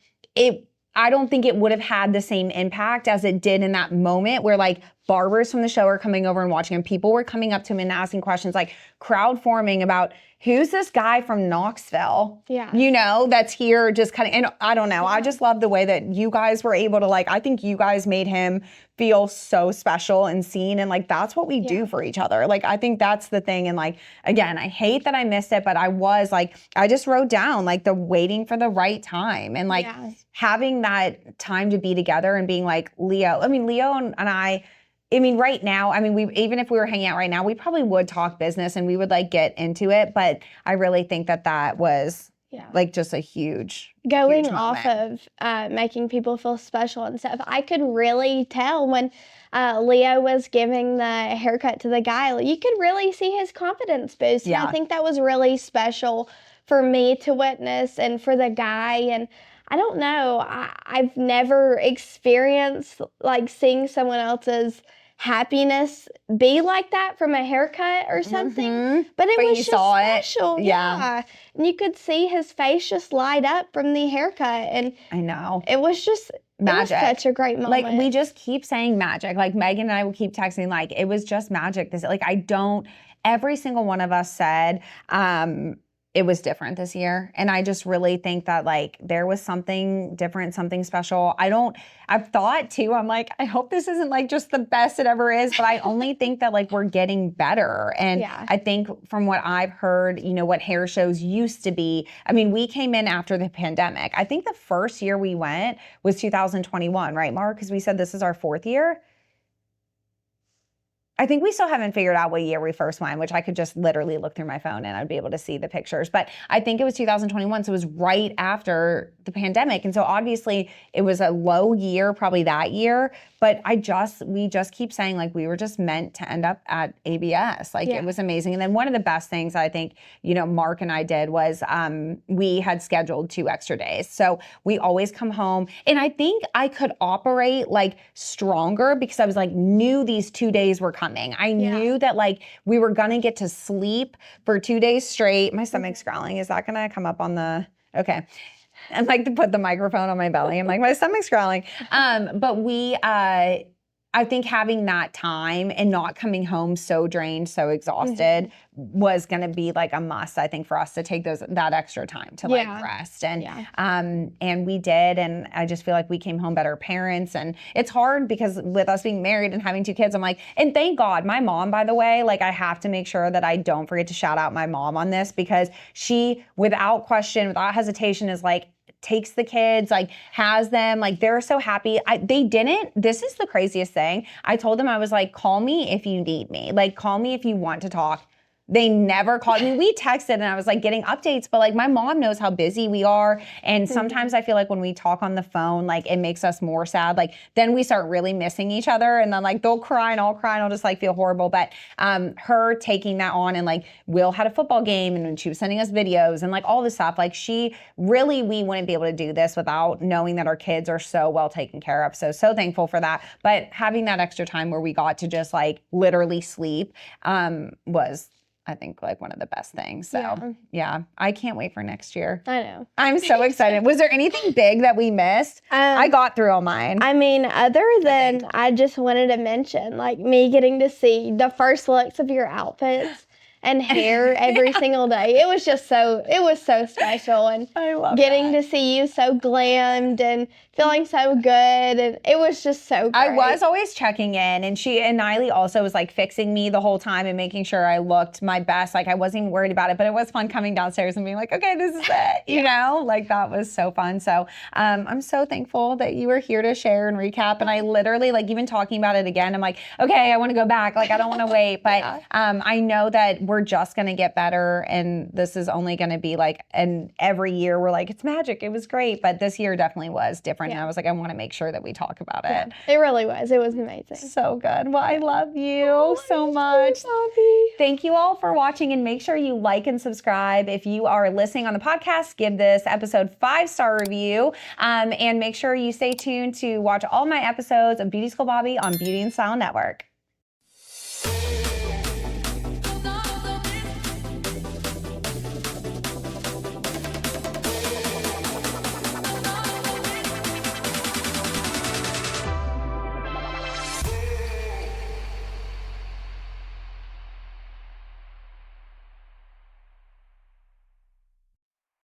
I don't think it would have had the same impact as it did in that moment where like barbers from the show are coming over and watching him. People were coming up to him and asking questions, like crowd forming about who's this guy from Knoxville? Yeah. That's here just kind of, and I don't know. I just love the way that you guys were able to like, I think you guys made him feel so special and seen. And like, that's what we do for each other. Like, I think that's the thing. And like, again, I hate that I missed it, but I was like, I just wrote down like the waiting for the right time and like having that time to be together and being like, Leo and I mean, right now, I mean, even if we were hanging out right now, we probably would talk business and we would like get into it. But I really think that was like just a huge off of making people feel special and stuff. I could really tell when Leo was giving the haircut to the guy, you could really see his confidence boost. And I think that was really special for me to witness and for the guy. And I don't know, I've never experienced like seeing someone else's happiness be like that from a haircut or something. But it was just special. Yeah. And you could see his face just light up from the haircut. And I know. It was just magic. It was such a great moment. Like we just keep saying magic. Like Megan and I will keep texting like it was just magic. Every single one of us said it was different this year. And I just really think that like there was something different, something special. I've thought too, I'm like, I hope this isn't like just the best it ever is, but I only think that like we're getting better. And I think from what I've heard, what hair shows used to be, I mean, we came in after the pandemic. I think the first year we went was 2021, right, Mark? Because we said this is our fourth year. I think we still haven't figured out what year we first went, which I could just literally look through my phone and I'd be able to see the pictures. But I think it was 2021, so it was right after the pandemic. And so obviously it was a low year probably that year. But we just keep saying like we were just meant to end up at ABS. Like it was amazing. And then one of the best things I think, Mark and I did was we had scheduled 2 extra days. So we always come home. And I think I could operate like stronger because I was like, knew these 2 days were coming. I knew that like we were going to get to sleep for 2 days straight. My stomach's growling. Is that going to come up on okay. I like to put the microphone on my belly. I'm like, my stomach's growling. But I think having that time and not coming home so drained, so exhausted was going to be like a must, I think, for us to take that extra time to like rest. And we did. And I just feel like we came home better parents. And it's hard because with us being married and having 2 kids, I'm like, and thank God, my mom, by the way, like I have to make sure that I don't forget to shout out my mom on this because she, without question, without hesitation, is like, takes the kids, like has them, like they're so happy. This is the craziest thing. I told them, I was like, call me if you need me. Like, call me if you want to talk. They never called me. We texted and I was like getting updates, but like my mom knows how busy we are. And sometimes I feel like when we talk on the phone, like it makes us more sad. Like then we start really missing each other and then like they'll cry and I'll cry and I'll just like feel horrible. But her taking that on and like Will had a football game and she was sending us videos and like all this stuff. Like we wouldn't be able to do this without knowing that our kids are so well taken care of. So thankful for that. But having that extra time where we got to just like literally sleep was, I think, like one of the best things. So yeah, I can't wait for next year. I know. I'm so excited. Was there anything big that we missed? I got through all mine. I mean, other than I just wanted to mention, like me getting to see the first looks of your outfits and hair every single day. It was so special. And I love getting to see you so glammed and feeling so good. And it was just so great. I was always checking in, and Nyalee also was like fixing me the whole time and making sure I looked my best. Like I wasn't even worried about it, but it was fun coming downstairs and being like, okay, this is it, you know, like that was so fun. So I'm so thankful that you were here to share and recap. And I literally, like, even talking about it again, I'm like, okay, I want to go back. Like, I don't want to wait, but I know that we're just going to get better, and this is only going to be like, and every year we're like, it's magic. It was great. But this year definitely was different. And I was like, I want to make sure that we talk about it. It really was. It was amazing. So good. Well, I love you so much. Thank you all for watching, and make sure you like and subscribe. If you are listening on the podcast, give this episode 5-star review, and make sure you stay tuned to watch all my episodes of Beauty School Bobbi on Beauty and Style Network.